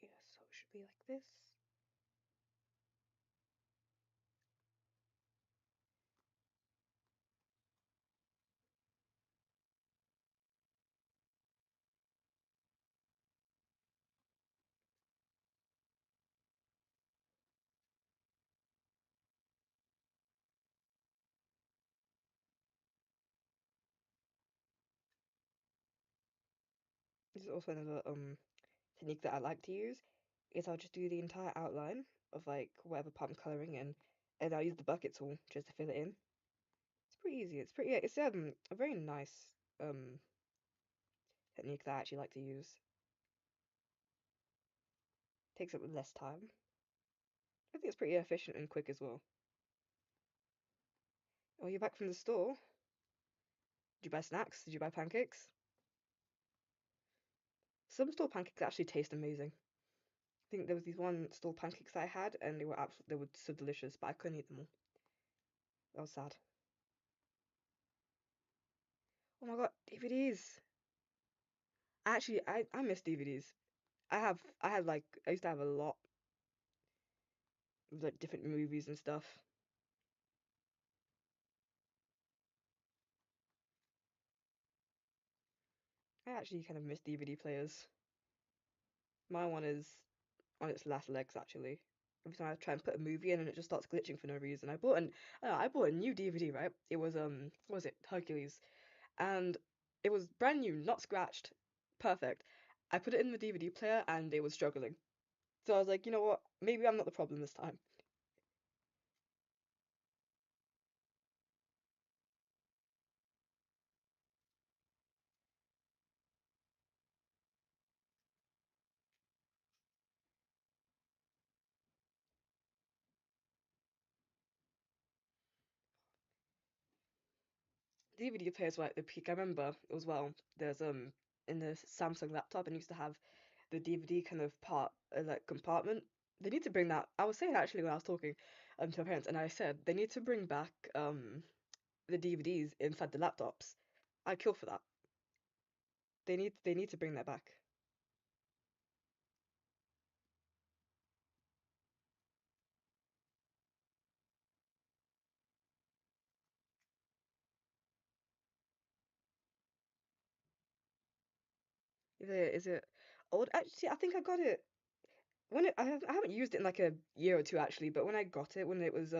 A: Yeah, so it should be like this. This is also another technique that I like to use. Is I'll just do the entire outline of like whatever part I'm coloring in, and I'll use the bucket tool just to fill it in. It's pretty easy. It's pretty. Yeah, it's a very nice um technique that I actually like to use. Takes up less time. I think it's pretty efficient and quick as well. Oh, you're back from the store? Did you buy snacks? Did you buy pancakes? Some store pancakes actually taste amazing. I think there was these one store pancakes I had, and they were so delicious, but I couldn't eat them all. That was sad. Oh my god, DVDs. Actually, I miss DVDs. I used to have a lot of like different movies and stuff. I actually kind of miss DVD players. My one is on its last legs actually. Every time I try and put a movie in and it just starts glitching for no reason. I bought a new DVD, right? It was what was it? Hercules. And it was brand new, not scratched. Perfect. I put it in the DVD player and it was struggling. So I was like, you know what? Maybe I'm not the problem this time. DVD players were at the peak. I remember as well. There's in the Samsung laptop and used to have the DVD kind of part like compartment. They need to bring that. I was saying actually when I was talking to my parents, and I said they need to bring back the DVDs inside the laptops. I'd kill for that. They need to bring that back. Is it old? Actually, I think I got it when I haven't used it in like a year or two actually, but when I got it when it was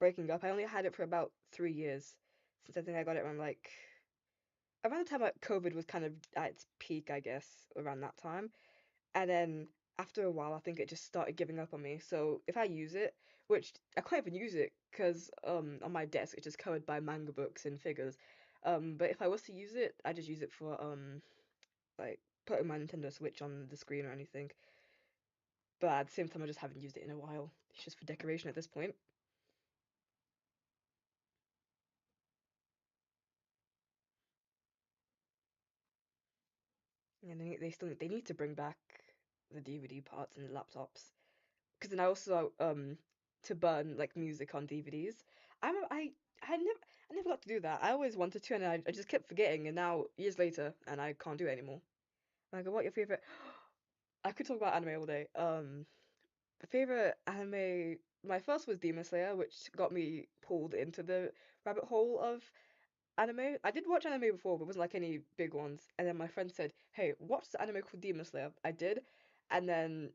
A: breaking up, I only had it for about 3 years since I think I got it around like around the time like COVID was kind of at its peak, I guess, around that time. And then after a while, I think it just started giving up on me. So if I use it, which I can't even use it because on my desk it's just covered by manga books and figures. But if I was to use it, I just use it for like putting my Nintendo Switch on the screen or anything. But at the same time, I just haven't used it in a while. It's just for decoration at this point. And they need to bring back the DVD parts in the laptops because then I also to burn like music on DVDs. I'm I never got to do that. I always wanted to, and I just kept forgetting. And now years later, and I can't do it anymore. And I go, what your favorite? I could talk about anime all day. My favorite anime. My first was Demon Slayer, which got me pulled into the rabbit hole of anime. I did watch anime before, but it wasn't like any big ones. And then my friend said, "Hey, watch the anime called Demon Slayer." I did, and then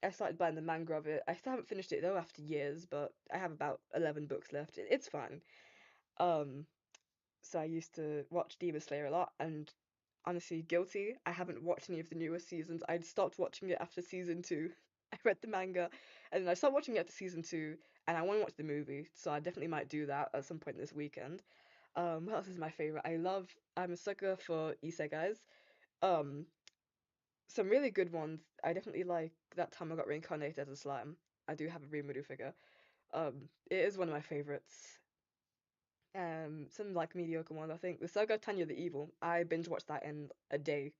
A: I started buying the manga of it. I still haven't finished it though after years, but I have about 11 books left. It's fine. Um, so I used to watch Demon Slayer a lot, and honestly, guilty. I haven't watched any of the newer seasons. I'd stopped watching it after season two. I read the manga, and then I stopped watching it after season two, and I want to watch the movie, so I definitely might do that at some point this weekend. What else is my favorite? I'm a sucker for isekais. Um, some really good ones. I definitely like that time I got reincarnated as a slime. I do have a Rimuru figure. It is one of my favorites. Some like mediocre ones. I think the Saga of Tanya the Evil. I binge watched that in a day.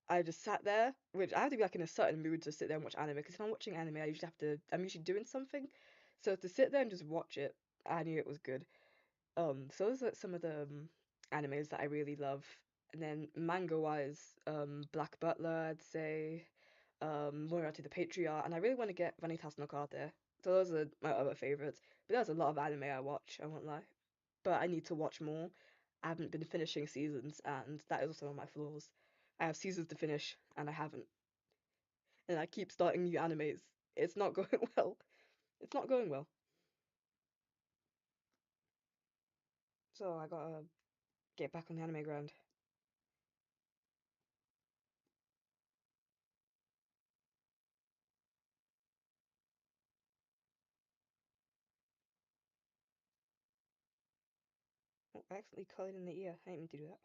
A: I just sat there, which I have to be like in a certain mood to sit there and watch anime. Because if I'm watching anime, I usually have to. I'm usually doing something, so to sit there and just watch it, I knew it was good. So those are some of the animes that I really love. And then manga wise, Black Butler, I'd say, Moriarty the Patriarch, and I really want to get Vanitas no Karte. So those are my other favorites. But there's a lot of anime I watch, I won't lie. But I need to watch more. I haven't been finishing seasons, and that is also one of my flaws. I have seasons to finish, and I haven't. And I keep starting new animes. It's not going well. It's not going well. So I gotta get back on the anime ground. Oh, I accidentally colored in the ear. I didn't mean to do that.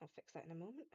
A: I'll fix that in a moment.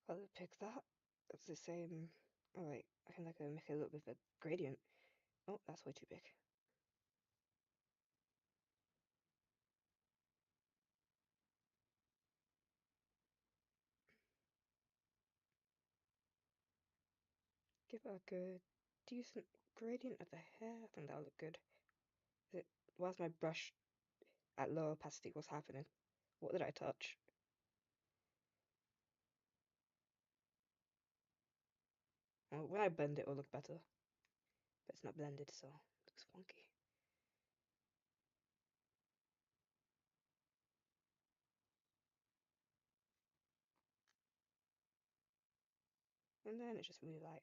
A: I'll pick that. It's the same. Oh wait, I can like make it a little bit of a gradient. Oh, that's way too big. Give it like a decent gradient of the hair. I think that'll look good. Why's my brush at low opacity? What's happening? What did I touch? Well, when I blend it, it'll look better. But it's not blended, so it looks wonky. And then it's just really light.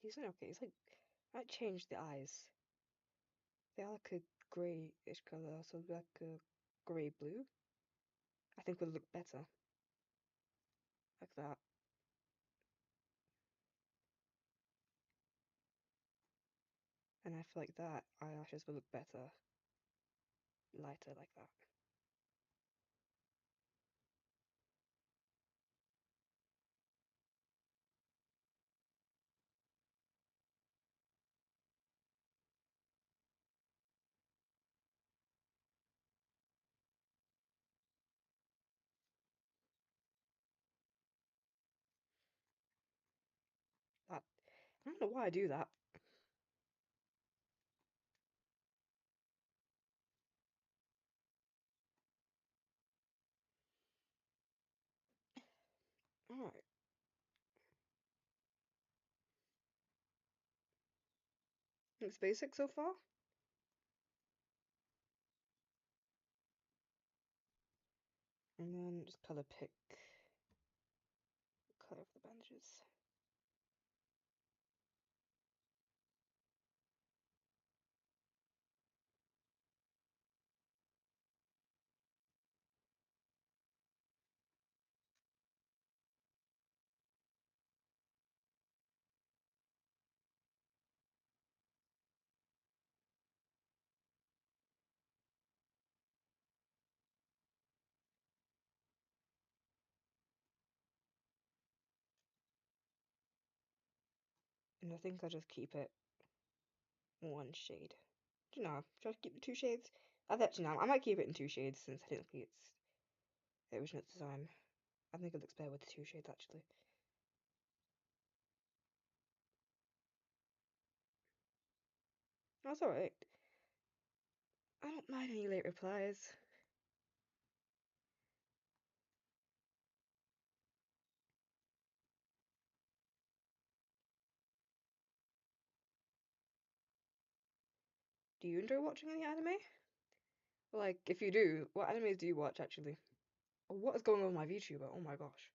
A: These are okay. It's like, I might change the eyes. They are like a greyish colour, so like a grey blue. I think would look better. Like that. And I feel like that eyelashes will look better. Lighter like that. That. I don't know why I do that. Alright. Looks basic so far. And then just colour pick. Colour for the bandages. And I think I'll just keep it one shade. Do you know, should I keep the two shades? I actually now I might keep it in two shades since I didn't think it's the original design. I think it looks better with the two shades actually. That's alright. I don't mind any late replies. Do you enjoy watching any anime? Like, if you do, what animes do you watch actually? Or what is going on with my VTuber? Oh my gosh.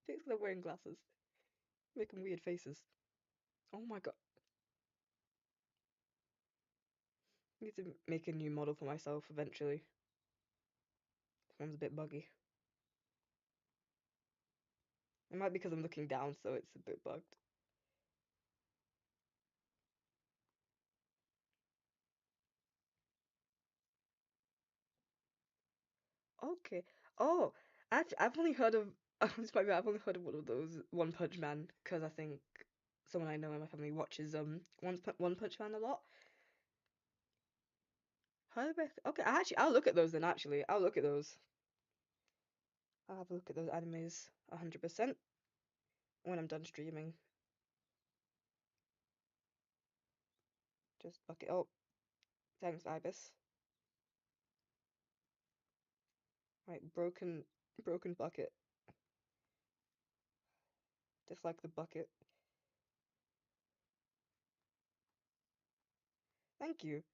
A: Thanks for wearing glasses. Making weird faces. Oh my god. I need to make a new model for myself eventually. This one's a bit buggy. It might be because I'm looking down, so it's a bit bugged. Okay. Oh, actually, I've only heard of. This might be. I've only heard of one of those One Punch Man because I think someone I know in my family watches One Punch Man a lot. Heard of it? Okay, I'll look at those then. Actually, I'll look at those. I'll have a look at those animes 100% when I'm done streaming. Just bucket up. Thanks, Ibis. Right, broken bucket. Just like the bucket. Thank you.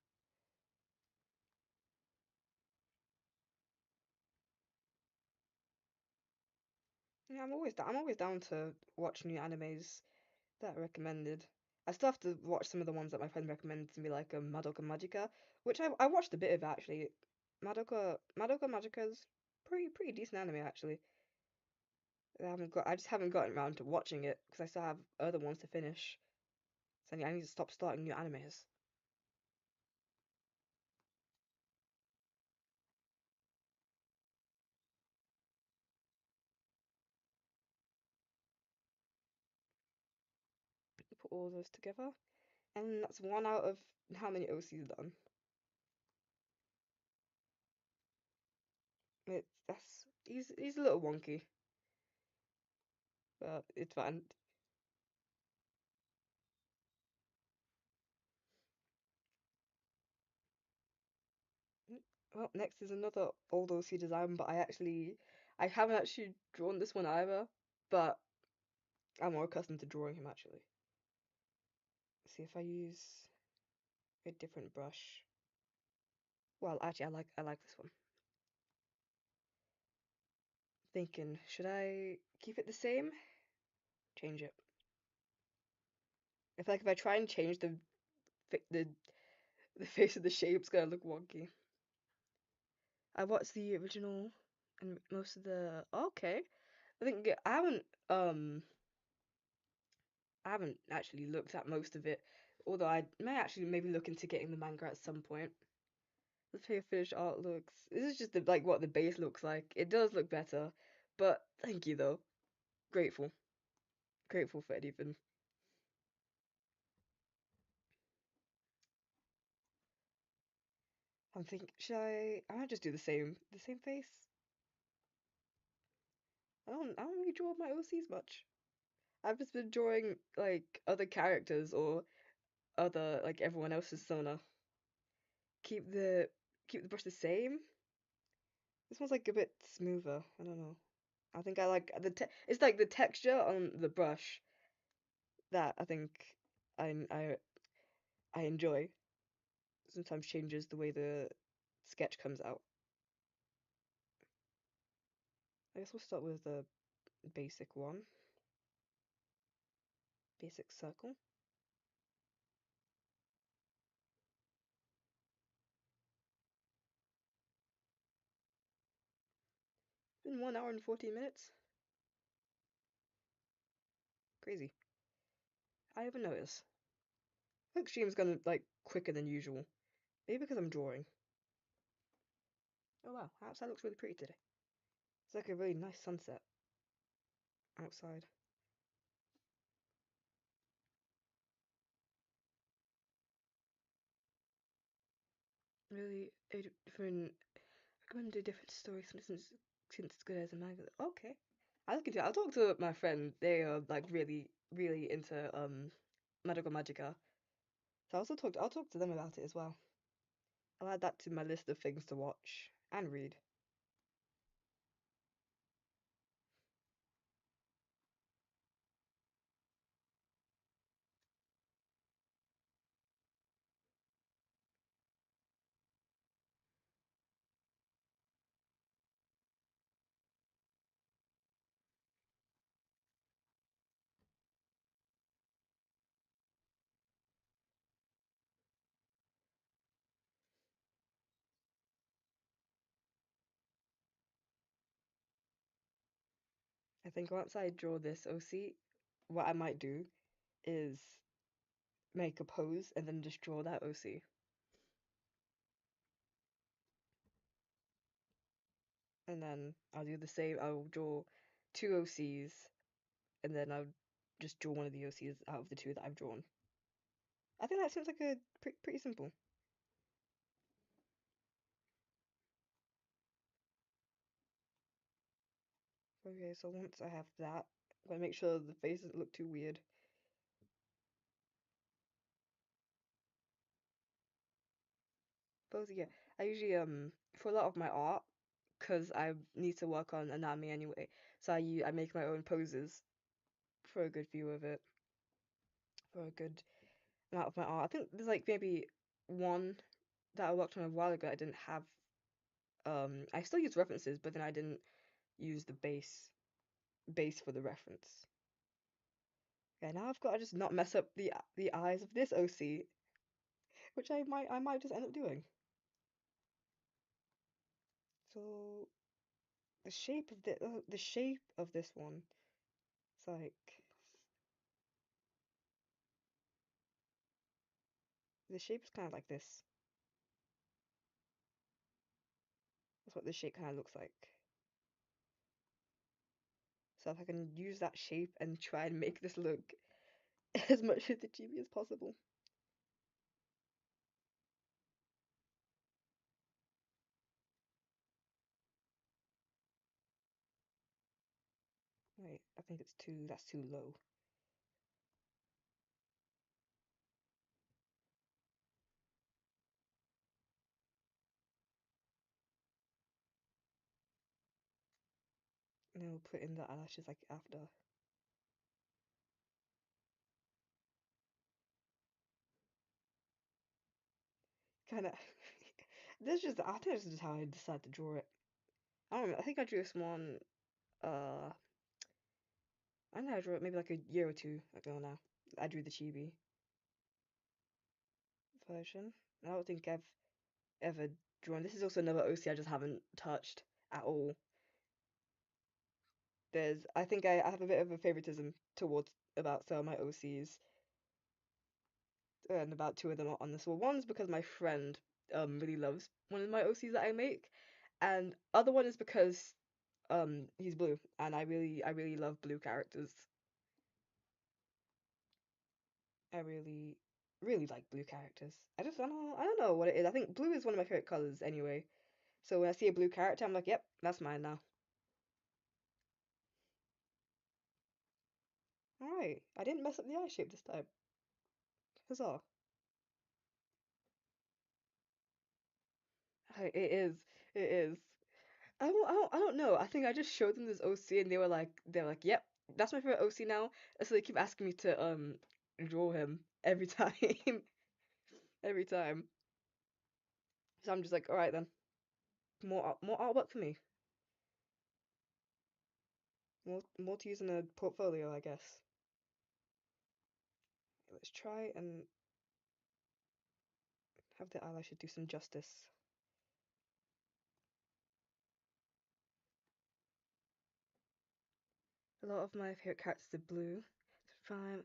A: Yeah, I'm always down to watch new animes that are recommended. I still have to watch some of the ones that my friend recommended to me, like Madoka Magica, which I watched a bit of actually. Madoka Magica's pretty decent anime actually. I just haven't gotten around to watching it because I still have other ones to finish. So I need to stop starting new animes. Put all those together, and that's one out of how many OCs done. He's a little wonky, but it's fine. Well, next is another old OC design, but I haven't actually drawn this one either, but I'm more accustomed to drawing him actually. Let's see if I use a different brush. Well, actually, I like this one. Thinking, should I keep it the same? Change it. I feel like if I try and change the the face of the shape, it's gonna look wonky. I watched the original and most of the. Okay, I think I haven't actually looked at most of it, although I may actually maybe look into getting the manga at some point. Let's see how finished art looks. This is just like what the base looks like. It does look better, but thank you though. Grateful, grateful for anything. I'm thinking, should I might just do the same face. I don't really draw my OCs much. I've just been drawing like other characters or other like everyone else's Sona. Keep the keep the brush the same. This one's like a bit smoother. I don't know. I think I like it's like the texture on the brush that I think I I I enjoy. Sometimes changes the way the sketch comes out. I guess we'll start with the basic one. Basic circle. It's been 1 hour and 14 minutes. Crazy. I haven't noticed. I think stream's gonna like quicker than usual. Maybe because I'm drawing. Oh wow, outside looks really pretty today. It's like a really nice sunset outside. Really a different. Recommend a different story since it's good as a manga. Okay, I look into it. I'll talk to my friend. They are like really into Madoka Magica. So I'll talk to them about it as well. I'll add that to my list of things to watch and read. I think once I draw this OC, what I might do is make a pose and then just draw that OC. And then I'll do the same. I'll draw two OCs and then I'll just draw one of the OCs out of the two that I've drawn. I think that seems like a pretty simple. Okay, so once I have that, I'm gonna make sure the face doesn't look too weird. But yeah, I usually for a lot of my art, cause I need to work on anatomy anyway, so I make my own poses for a good view of it, for a good amount of my art. I think there's like maybe one that I worked on a while ago. I didn't have I still use references, but then I didn't use the base for the reference. Yeah, now I've got to just not mess up the eyes of this OC, which I might just end up doing. So the shape of this one, it's like the shape is kind of like this. That's what the shape kind of looks like. So if I can use that shape and try and make this look as much as the chibi as possible. Wait, I think that's too low. And then we'll put in the eyelashes like after. Kind of. I think this is just how I decided to draw it. I don't know. I think I drew this one. Uh, I think I drew it maybe like a year or two ago now. I drew the chibi version. I don't think I've ever drawn. This is also another OC I just haven't touched at all. I think I have a bit of a favoritism towards about some of my OCs, and about two of them are on this. Well, one's because my friend really loves one of my OCs that I make, and other one is because he's blue, and I really love blue characters. I really like blue characters. I don't know what it is. I think blue is one of my favorite colors anyway. So when I see a blue character, I'm like, yep, that's mine now. All right, I didn't mess up the eye shape this time. Huzzah! It is, it is. I don't know. I think I just showed them this OC and they're like, yep, that's my favorite OC now. And so they keep asking me to draw him every time, every time. So I'm just like, all right then, more artwork for me. More to use in a portfolio, I guess. Let's try and have the eyelashes do some justice. A lot of my favorite characters are blue. Prime,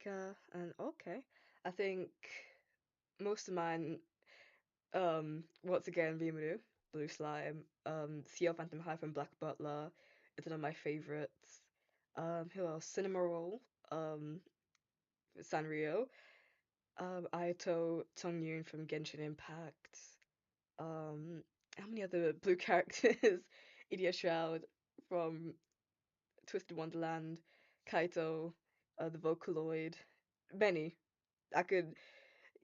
A: and okay. I think most of mine, once again, Rimuru, Blue Slime, Seal Phantom High from Black Butler is one of my favorites. Who else? Cinnamoroll, Sanrio, Aito Tongyun from Genshin Impact. Um, how many other blue characters? Idia Shroud from Twisted Wonderland, Kaito, the Vocaloid, many. I could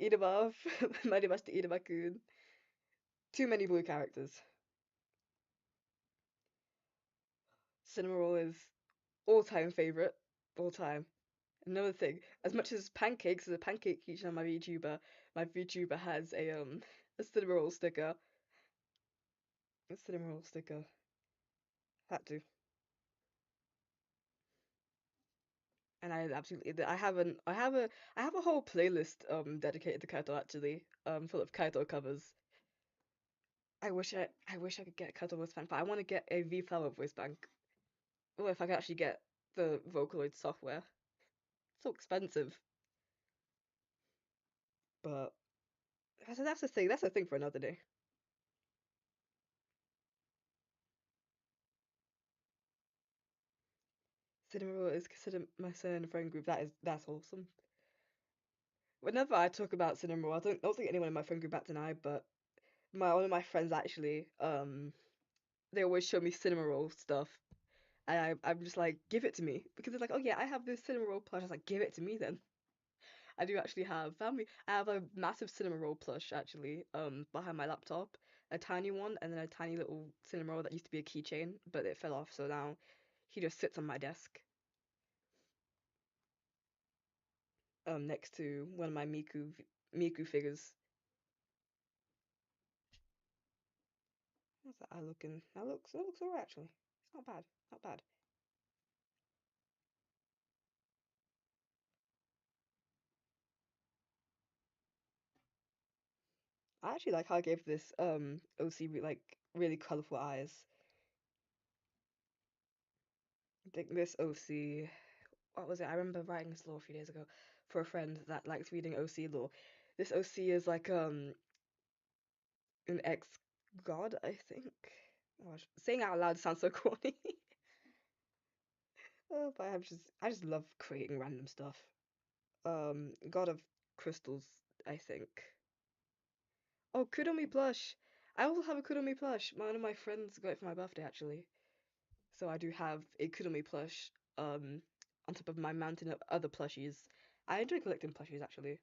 A: eat above, Marimasta Irabaku. Too many blue characters. Cinnamoroll is all-time favorite, all time. Another thing, as much as pancakes is a pancake feature on my VTuber has a Cinnamoroll sticker. A Cinnamoroll sticker. Had to. And I absolutely I have a whole playlist dedicated to Kaito actually, full of Kaito covers. I wish I could get Kaito voice bank, but I want to get a V-Flower voice bank. Or if I could actually get the Vocaloid software. So expensive. But that's the thing. That's a thing for another day. Cinema is considered my certain friend group. That's awesome. Whenever I talk about cinema, I don't think anyone in my friend group bats an eye, but one of my friends actually, they always show me cinema roll stuff. And I'm just like, give it to me. Because they're like, oh yeah, I have this cinema roll plush. I was like, give it to me then. I do actually have family. I have a massive cinema roll plush actually, behind my laptop. A tiny one and then a tiny little cinema roll that used to be a keychain, but it fell off, so now he just sits on my desk. Next to one of my Miku figures. How's that eye looking? That looks alright actually. It's not bad. Not bad. I actually like how I gave this OC like really colorful eyes. I think this OC, what was it? I remember writing this lore a few days ago for a friend that likes reading OC lore. This OC is like an ex god, I think. Gosh, saying out loud sounds so corny. But I just love creating random stuff. God of crystals, I think. Oh, 𝗙cie𝗹𝗹cie plush. I also have a 𝗙cie𝗹𝗹cie plush. One of my friends got it for my birthday actually. So I do have a 𝗙cie𝗹𝗹cie plush. On top of my mountain of other plushies. I enjoy collecting plushies actually.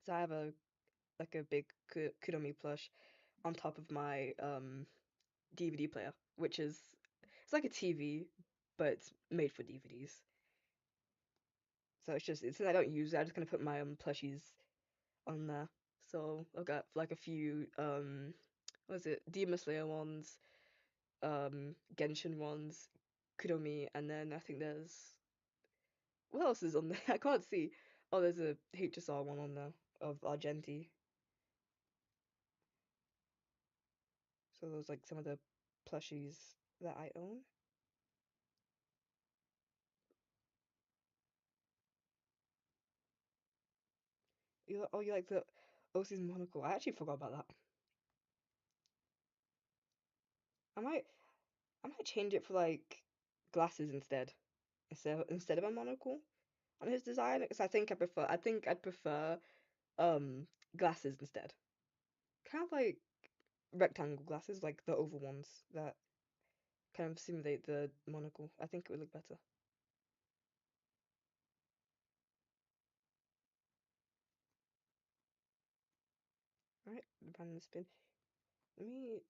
A: So I have a like a big 𝗙cie𝗹𝗹cie plush on top of my DVD player, which is it's like a TV, but it's made for DVDs. So it's since I don't use it, I'm just gonna put my plushies on there. So I've got like a few what is it, Demon Slayer ones, Genshin ones, Kudomi, and then I think there's what else is on there? I can't see. Oh, there's a HSR one on there of Argenti. So those like some of the plushies that I own. You like the OC's monocle? I actually forgot about that. I might I might change it for like glasses instead of a monocle on his design because I think I'd prefer um glasses instead. Kind of like rectangle glasses, like the oval ones that kind of simulate the monocle. I think it would look better. All right, random spin. Let me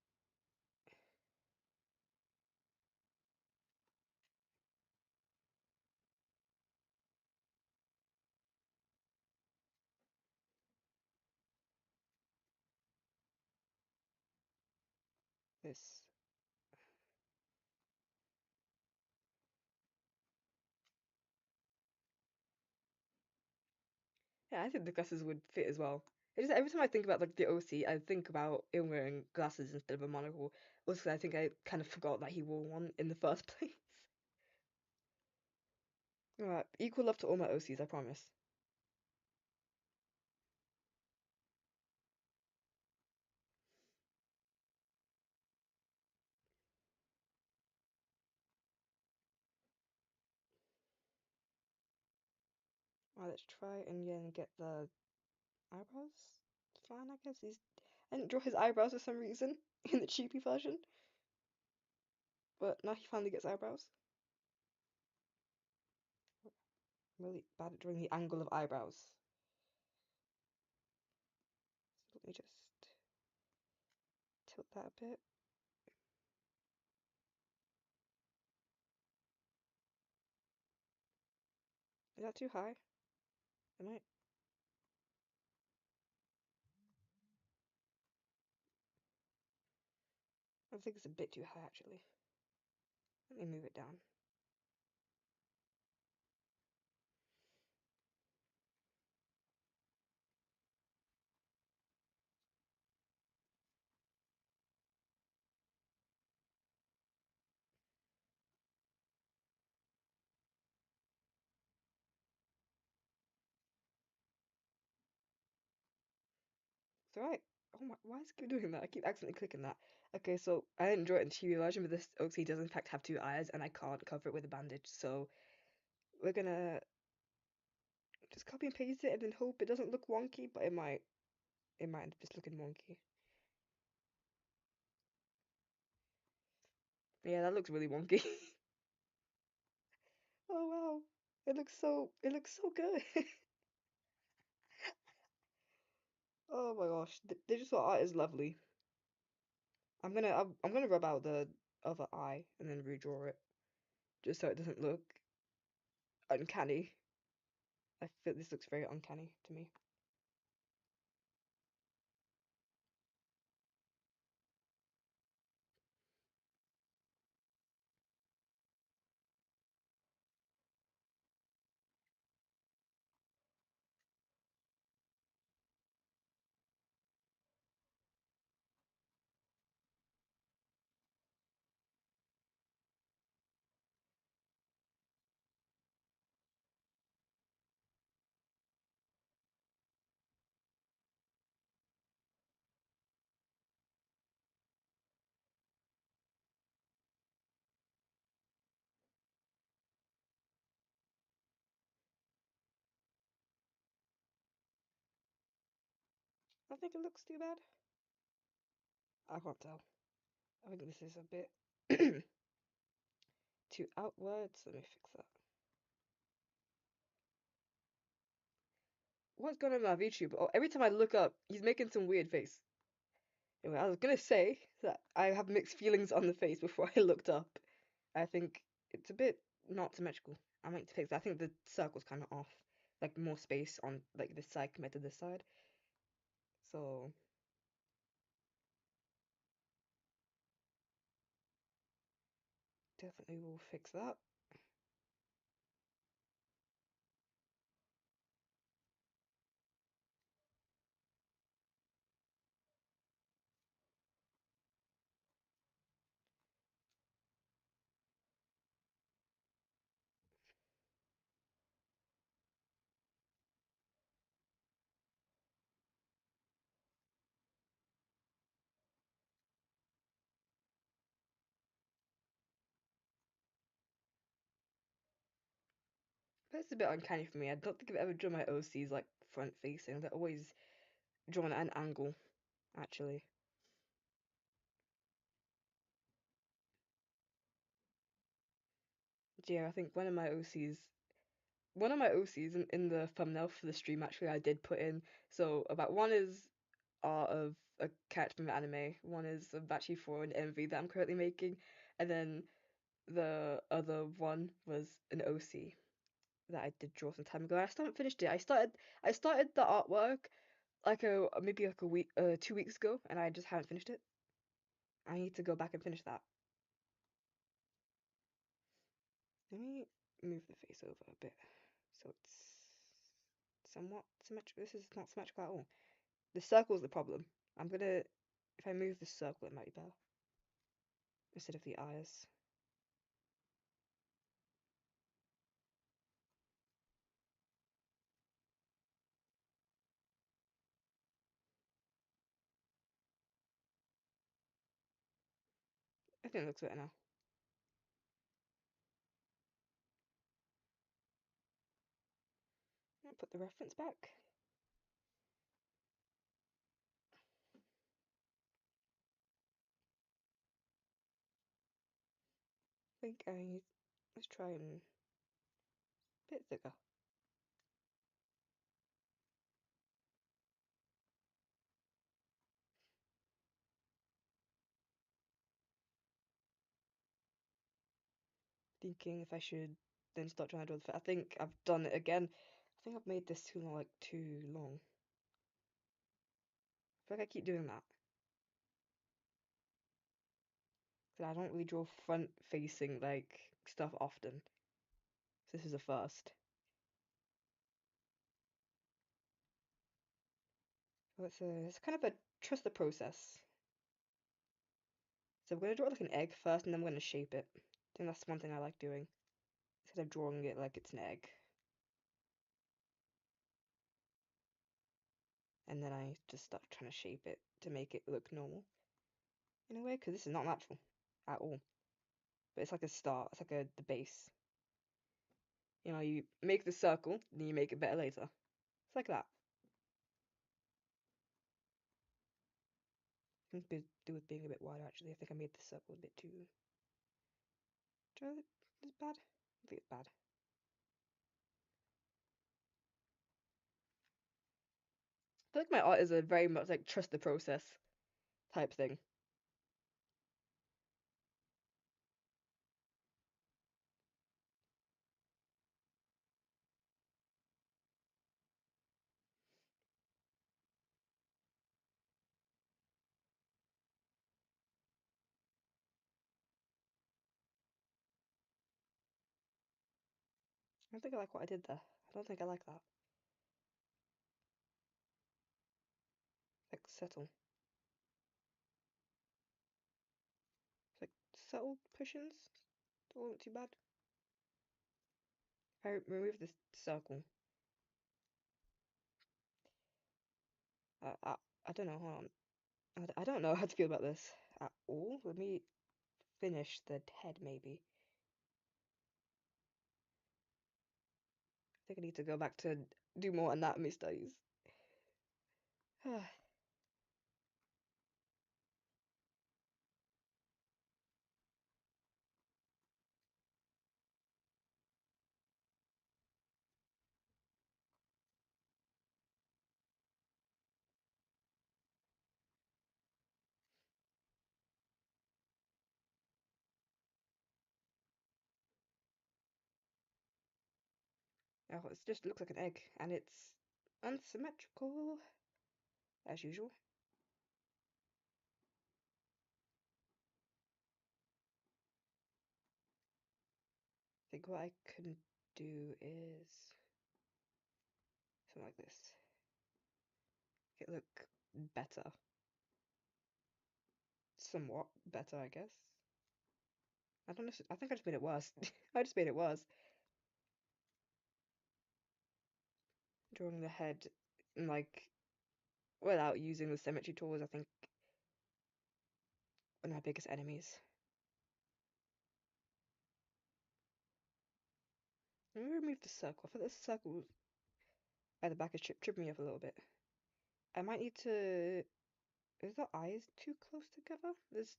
A: this. Yeah, I think the glasses would fit as well. It's just every time I think about like the OC, I think about him wearing glasses instead of a monocle. Also, 'cause I think I kind of forgot that he wore one in the first place. Alright, equal love to all my OCs, I promise. Alright, let's try and again get the eyebrows. Fine, I guess I didn't draw his eyebrows for some reason in the cheapy version, but now he finally gets eyebrows. I'm really bad at drawing the angle of eyebrows. So let me just tilt that a bit. Is that too high? I might. I think it's a bit too high actually. Let me move it down. It's alright. Oh my, why is it keep doing that? I keep accidentally clicking that. Okay, so I didn't draw it in chibi version, but this OC does in fact have two eyes, and I can't cover it with a bandage, so we're gonna just copy and paste it and then hope it doesn't look wonky, but it might end up just looking wonky. Yeah, that looks really wonky. Oh wow. It looks so good. Oh my gosh. The digital art is lovely. I'm gonna rub out the other eye and then redraw it just so it doesn't look uncanny. I feel this looks very uncanny to me. I think it looks too bad. I can't tell. I think this is a bit too outwards. Let me fix that. What's going on with my VTuber? Oh, every time I look up, he's making some weird face. Anyway, I was gonna say that I have mixed feelings on the face before I looked up. I think it's a bit not symmetrical. I might fix that. I think the circle's kind of off. Like more space on like this side compared to this side. So definitely will fix that. But it's a bit uncanny for me. I don't think I've ever drawn my OCs like front facing. They're always drawn at an angle, actually. Yeah, I think one of my OCs in the thumbnail for the stream actually I did put in. So about one is art of a character from the anime, one is of Bachi 4 and Envy that I'm currently making, and then the other one was an OC that I did draw some time ago. I still haven't finished it. I started the artwork like maybe like a week 2 weeks ago, and I just haven't finished it. I need to go back and finish that. Let me move the face over a bit so it's somewhat symmetrical. This is not symmetrical at all. The circle's the problem. If I move the circle, it might be better instead of the eyes. I think it looks better now. I'll put the reference back. I think let's try and a bit thicker. Thinking if I should then start trying to draw the face. I think I've done it again. I think I've made this too long. I feel like I keep doing that. Because I don't really draw front facing like stuff often. So this is a first. So it's kind of a trust the process. So I'm gonna draw it like an egg first, and then I'm gonna shape it. I think that's one thing I like doing instead of drawing it like it's an egg. And then I just start trying to shape it to make it look normal in a way, because this is not natural at all. But it's like a start. It's like the base. You know, you make the circle, then you make it better later. It's like that. I think to do with being a bit wider actually. I think I made the circle a bit too. Do you know that it's bad? I think it's bad. I feel like my art is a very much like trust the process type thing. I don't think I like what I did there. I don't think I like that. Like settle. It's like subtle pushins. Don't look too bad. If I remove this circle, I don't know. Hold on. I don't know how to feel about this at all. Let me finish the head maybe. I think I need to go back to do more anatomy studies. Oh, it just looks like an egg, and it's unsymmetrical, as usual. I think what I can do is something like this. Make it look better. Somewhat better, I guess. I don't know. I think I just made it worse. I just made it worse. Drawing the head, like, without using the symmetry tools, I think, one of my biggest enemies. Let me remove the circle. I feel this circle at the back is tripping me up a little bit. I might need to. Is the eyes too close together? There's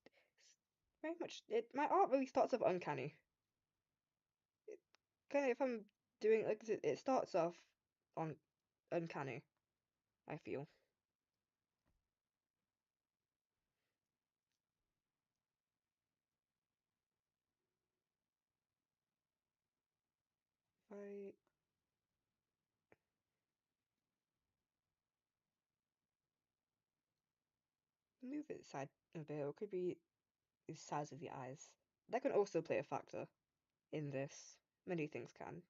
A: very much. My art really starts off uncanny. Kind of, if I'm doing like it starts off on uncanny. I feel. If I move it side a bit, it could be the size of the eyes. That can also play a factor in this. Many things can.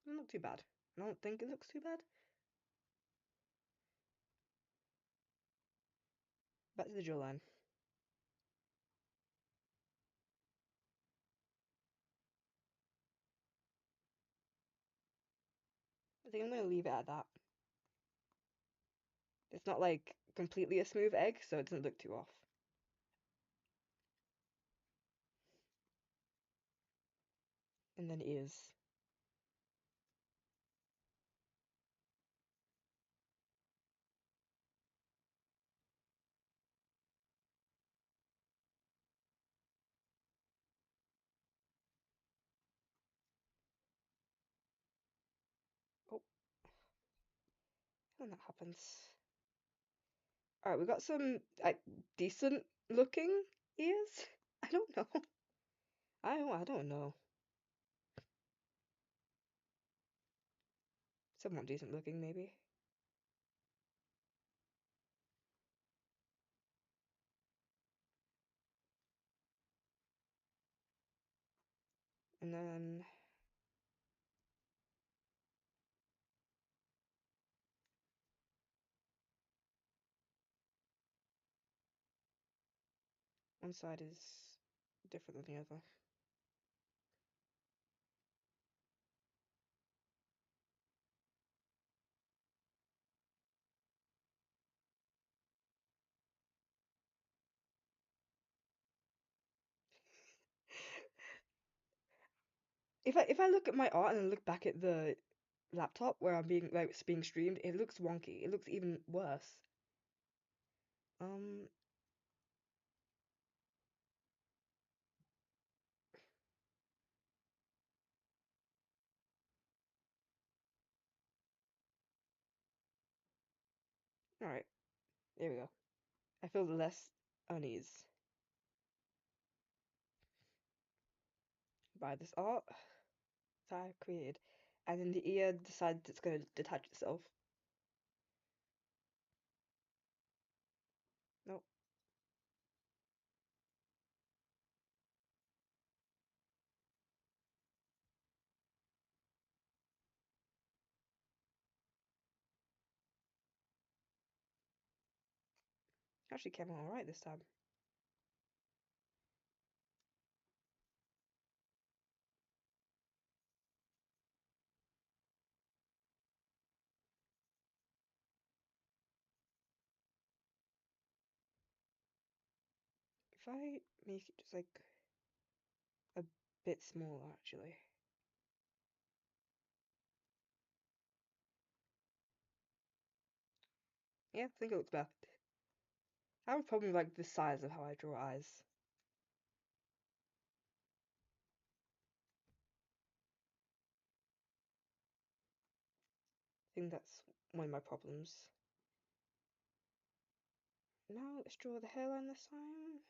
A: Not too bad. I don't think it looks too bad. Back to the jawline. I think I'm going to leave it at that. It's not like completely a smooth egg, so it doesn't look too off. And then ears. Oh, when that happens. Alright, we got some like decent looking ears. I don't know. I don't know. Somewhat decent looking, maybe. And then one side is different than the other. If I look at my art and then look back at the laptop where I'm being like it's being streamed, it looks wonky. It looks even worse. Um, alright, there we go. I feel less unease by this art that I created. And then the ear decides it's gonna detach itself. Nope. Actually came out alright this time. If I make it just like a bit smaller, actually. Yeah, I think it looks better. I have a problem with like the size of how I draw eyes. I think that's one of my problems. Now let's draw the hairline this time.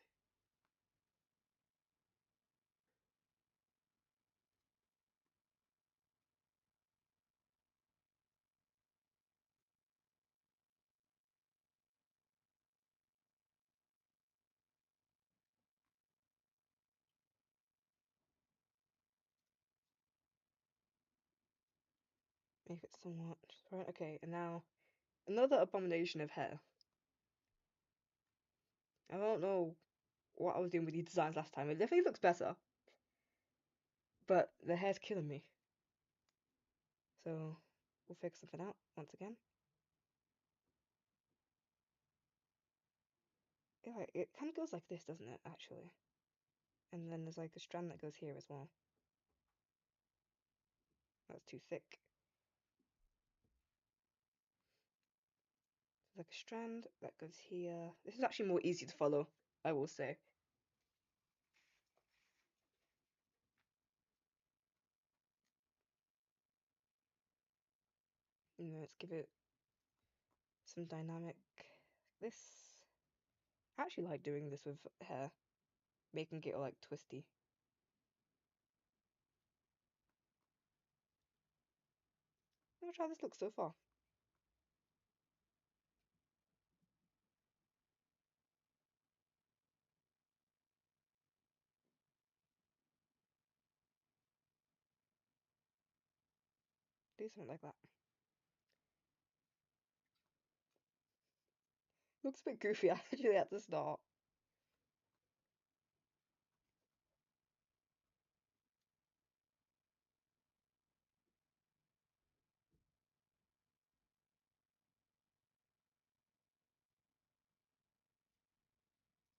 A: make it somewhat transparent. Okay, and now another abomination of hair. I don't know what I was doing with these designs last time. It definitely looks better, but the hair's killing me. So we'll figure something out once again. Yeah, it kind of goes like this, doesn't it, actually? And then there's like a strand that goes here as well. That's too thick. There's like a strand that goes here. This is actually more easy to follow, I will say. Let's give it some dynamic. This. I actually like doing this with hair, making it like twisty. Watch how this looks so far. Do something like that. Looks a bit goofy actually at the start.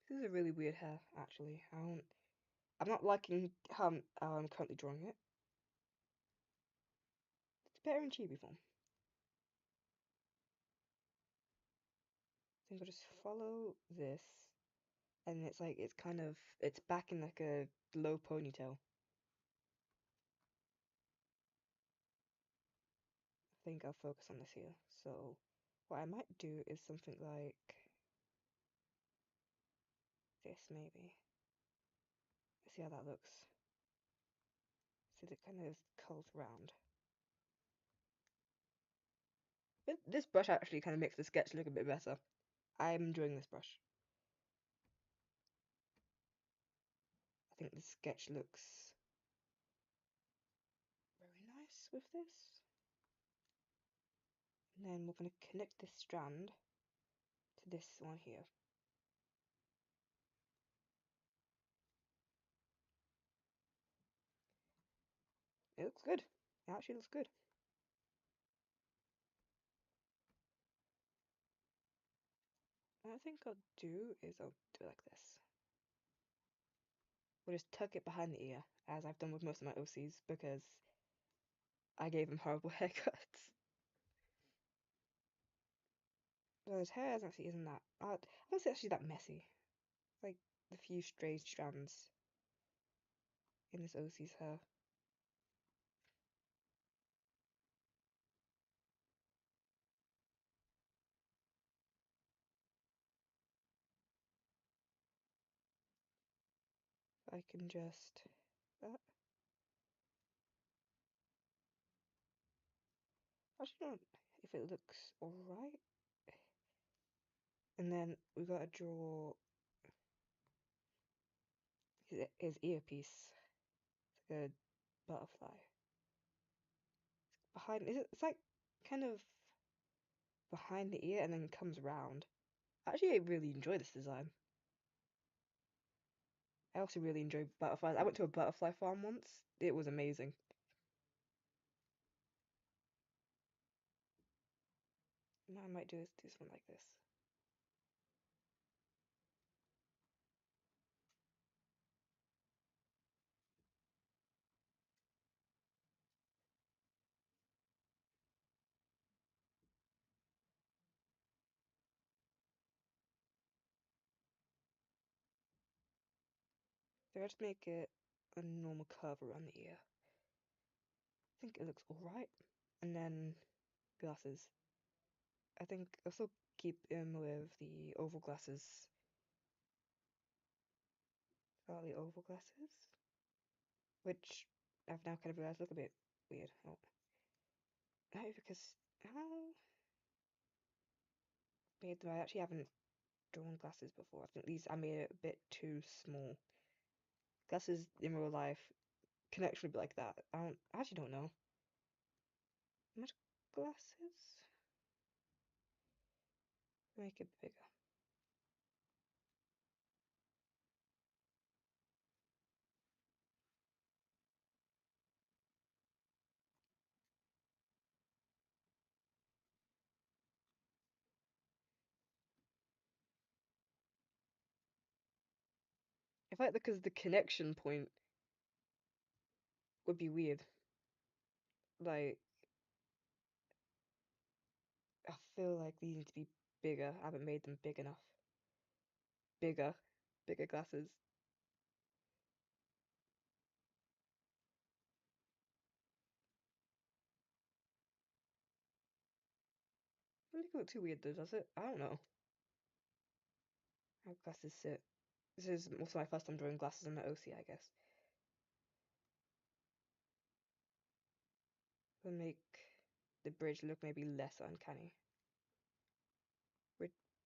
A: This is a really weird hair, actually. I'm not liking how I'm currently drawing it. It's better in chibi form. I think I'll just follow this, and it's like it's back in like a low ponytail. I think I'll focus on this here. So what I might do is something like this, maybe. Let's see how that looks. So it kind of curls round. But this brush actually kind of makes the sketch look a bit better. I'm enjoying this brush. I think the sketch looks very nice with this. And then we're going to connect this strand to this one here. It looks good. It actually looks good. What I think I'll do is I'll do it like this. We'll just tuck it behind the ear, as I've done with most of my OCs, because I gave them horrible haircuts. Well, his hair actually isn't that. I won't say actually that messy. Like the few stray strands in this OC's hair. I can just that. I don't know if it looks alright. And then we gotta draw his earpiece. It's like a butterfly. Behind it's like kind of behind the ear and then comes round. Actually, I really enjoy this design. I also really enjoy butterflies. I went to a butterfly farm once. It was amazing. Now I might do something like this. So I just make it a normal curve around the ear. I think it looks alright. And then glasses. I think I'll still keep him with the oval glasses. The oval glasses. Which I've now kind of realised look a bit weird. Oh. No, because how made them? I actually haven't drawn glasses before. I think these I made it a bit too small. Glasses in real life can actually be like that. I actually don't know. Much glasses? Make it bigger. I feel like because the connection point would be weird. Like, I feel like these need to be bigger. I haven't made them big enough. Bigger. Bigger glasses. Doesn't make it look too weird though, does it? I don't know. How glasses sit. This is also my first time drawing glasses on the 𝗙cie, I guess. We'll make the bridge look maybe less uncanny.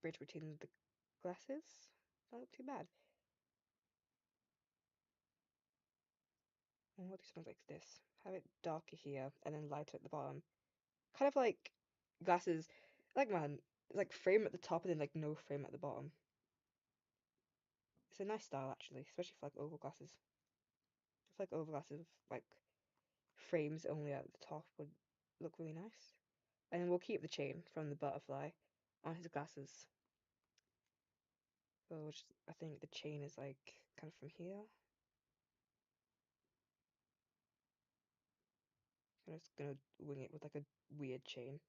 A: Bridge between the glasses? Not look too bad. And what do something like this? Have it darker here and then lighter at the bottom. Kind of like glasses, like man, like frame at the top and then like no frame at the bottom. It's a nice style actually, especially for like oval glasses. I feel like oval glasses with like frames only at the top would look really nice. And then we'll keep the chain from the butterfly on his glasses. So which I think the chain is like kind of from here. I'm just gonna wing it with like a weird chain.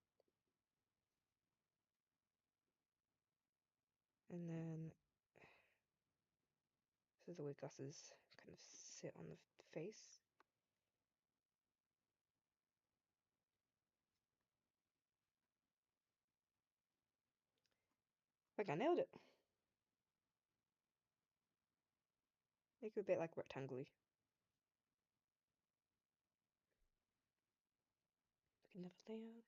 A: And then this is the way glasses kind of sit on the face. Like I nailed it. Make it a bit like rectangle-y. Like another layer.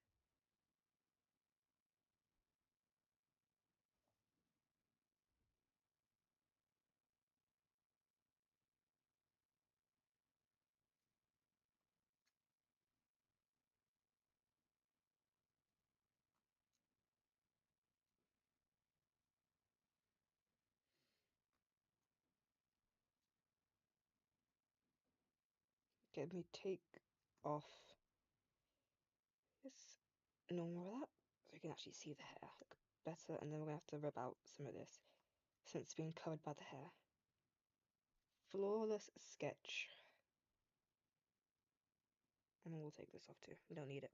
A: Okay, let me take off this normal of that so you can actually see the hair look better, and then we're gonna have to rub out some of this since it's been covered by the hair. Flawless sketch. And we'll take this off too. We don't need it.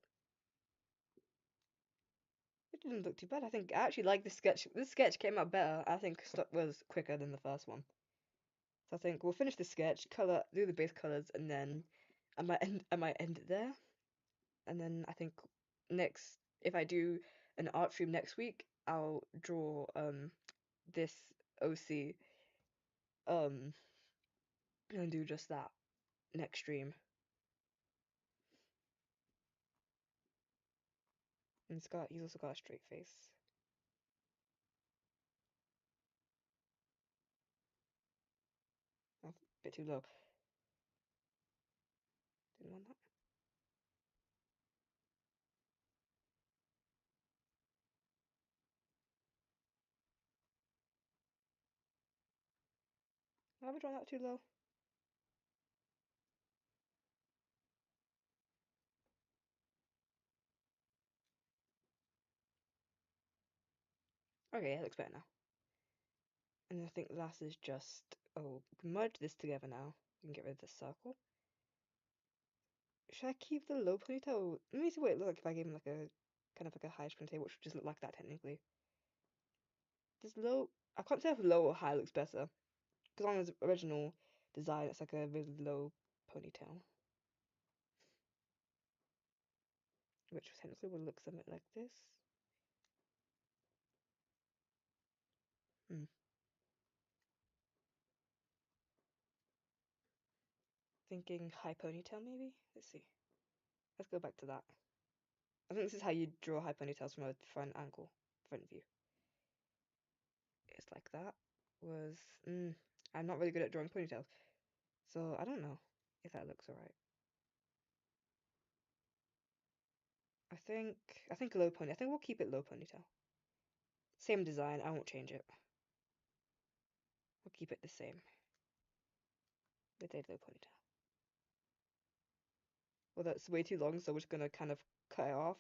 A: It didn't look too bad. I think I actually like this sketch. This sketch came out better. I think stuff was quicker than the first one. So I think we'll finish the sketch, color, do the base colors, and then I might end it there. And then I think next, if I do an art stream next week, I'll draw this 𝗙cie and do just that next stream. And he's also got a straight face. Oh, a bit too low. Didn't want that. Have I drawn that too low? Okay, it looks better now. And I think last is just, oh, merge this together now. We can get rid of this circle. Should I keep the low ponytail? Let me see what it looks like if I gave him like a, kind of like a high ponytail, which would just look like that technically. This low, I can't tell if low or high looks better. Because on his original design, it's like a really low ponytail. Which potentially would look something like this. Hmm. Thinking high ponytail maybe? Let's see. Let's go back to that. I think this is how you draw high ponytails from a front angle, front view. It's like that. I'm not really good at drawing ponytails, so I don't know if that looks alright. I think low pony. I think we'll keep it low ponytail. Same design, I won't change it. We'll keep it the same. With a low ponytail. Well, that's way too long, so we're just gonna kind of cut it off.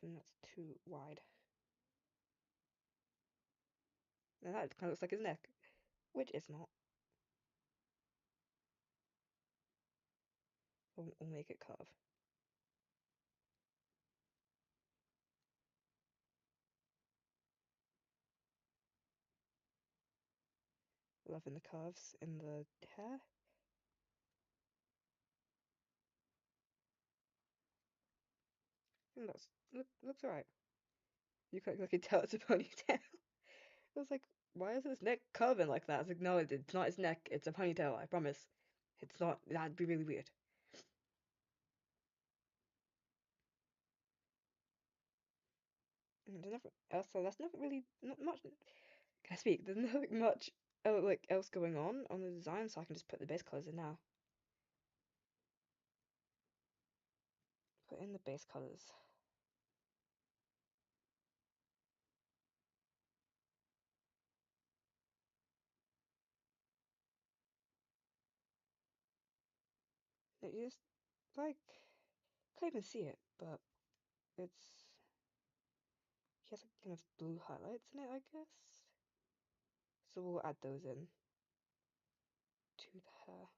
A: And that's too wide. And that kind of looks like his neck, which is not. We'll make it curve. Loving the curves in the hair. I think looks alright. You can tell it's a ponytail. I was like, why is his neck curving like that? I was like, no, it's not his neck. It's a ponytail. I promise. It's not. That'd be really weird. And there's nothing else. So that's nothing really. Not much. Can I speak? There's nothing much. Like else going on the design, so I can just put the base colors in now. Put in the base colors. It is like can't even see it, but it's he has like kind of blue highlights in it, I guess. So we'll add those in to the hair.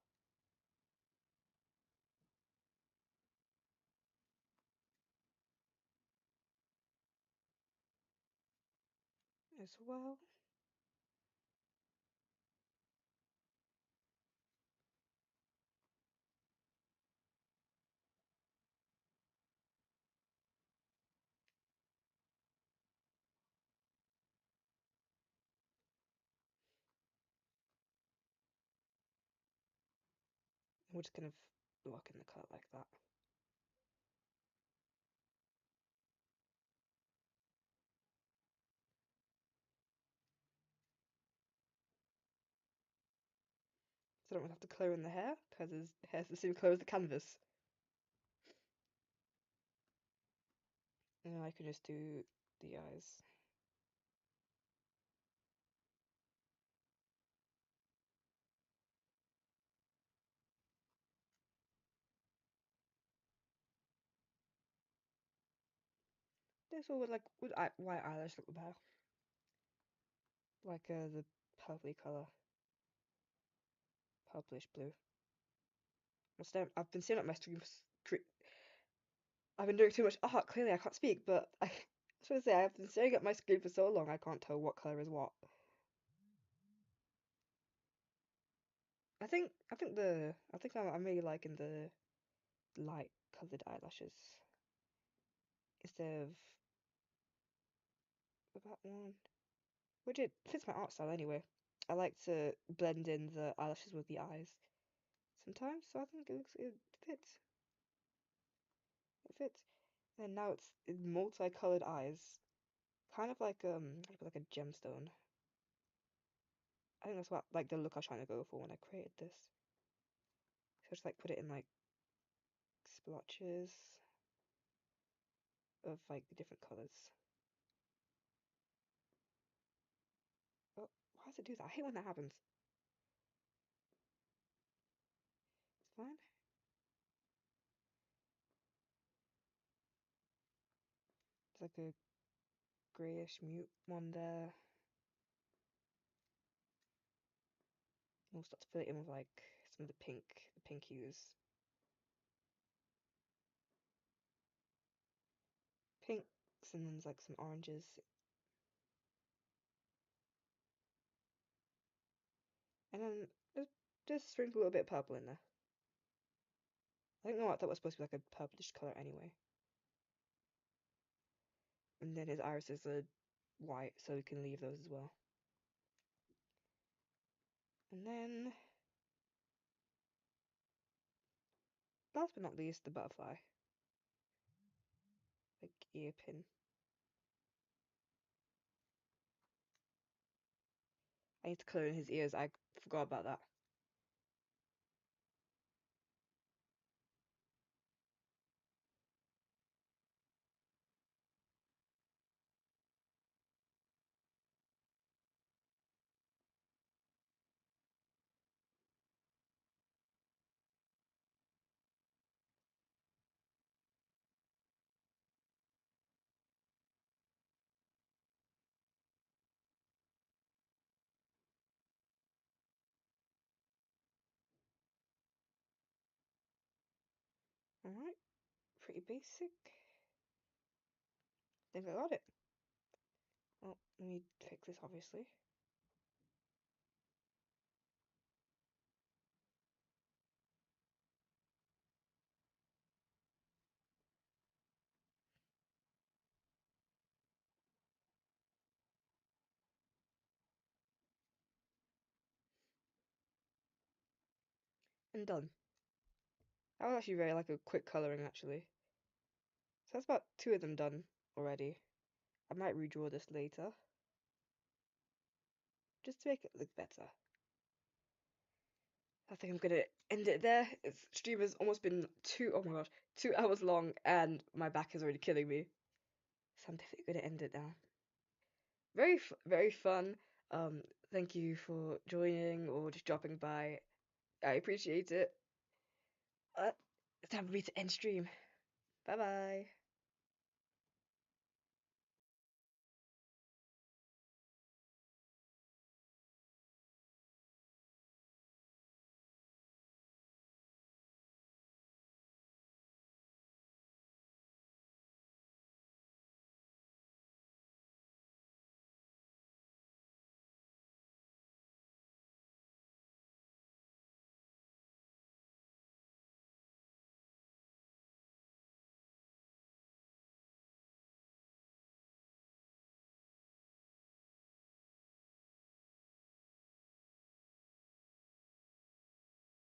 A: As well. We're just kind of block in the cut like that. So I don't really have to colour in the hair because his hair's the same colour as the canvas. And I can just do the eyes. This all would like white eyelash look better. Like the purpley colour. Purplish blue. I've been staring at my stream. I've been doing too much art. Clearly, I can't speak, but I was going to say I've been staring at my screen for so long I can't tell what colour is what. I'm really liking the light coloured eyelashes instead of that one, which it fits my art style anyway. I like to blend in the eyelashes with the eyes sometimes, so I think it fits. It fits. And now it's multicolored eyes, kind of like a gemstone. I think that's what like the look I was trying to go for when I created this. So just like put it in like splotches of like the different colors. Oh, why does it do that? I hate when that happens. It's fine. It's like a greyish mute one there. We'll start to fill it in with like some of the pink hues. Pinks and then there's like some oranges. And then just sprinkle a little bit of purple in there. I think that was supposed to be like a purplish colour anyway. And then his irises are white, so we can leave those as well. And then, last but not least, the butterfly. Like ear pin. I need to colour in his ears. I forgot about that. Alright, pretty basic. Think I got it. Well, let me fix this, obviously. And done. That was actually very like a quick colouring, actually. So that's about 2 of them done already. I might redraw this later, just to make it look better. I think I'm gonna end it there. This stream has almost been 2 hours long, and my back is already killing me. So I'm definitely gonna end it now. Very fun. Thank you for joining or just dropping by. I appreciate it. It's time for me to end stream. Bye bye.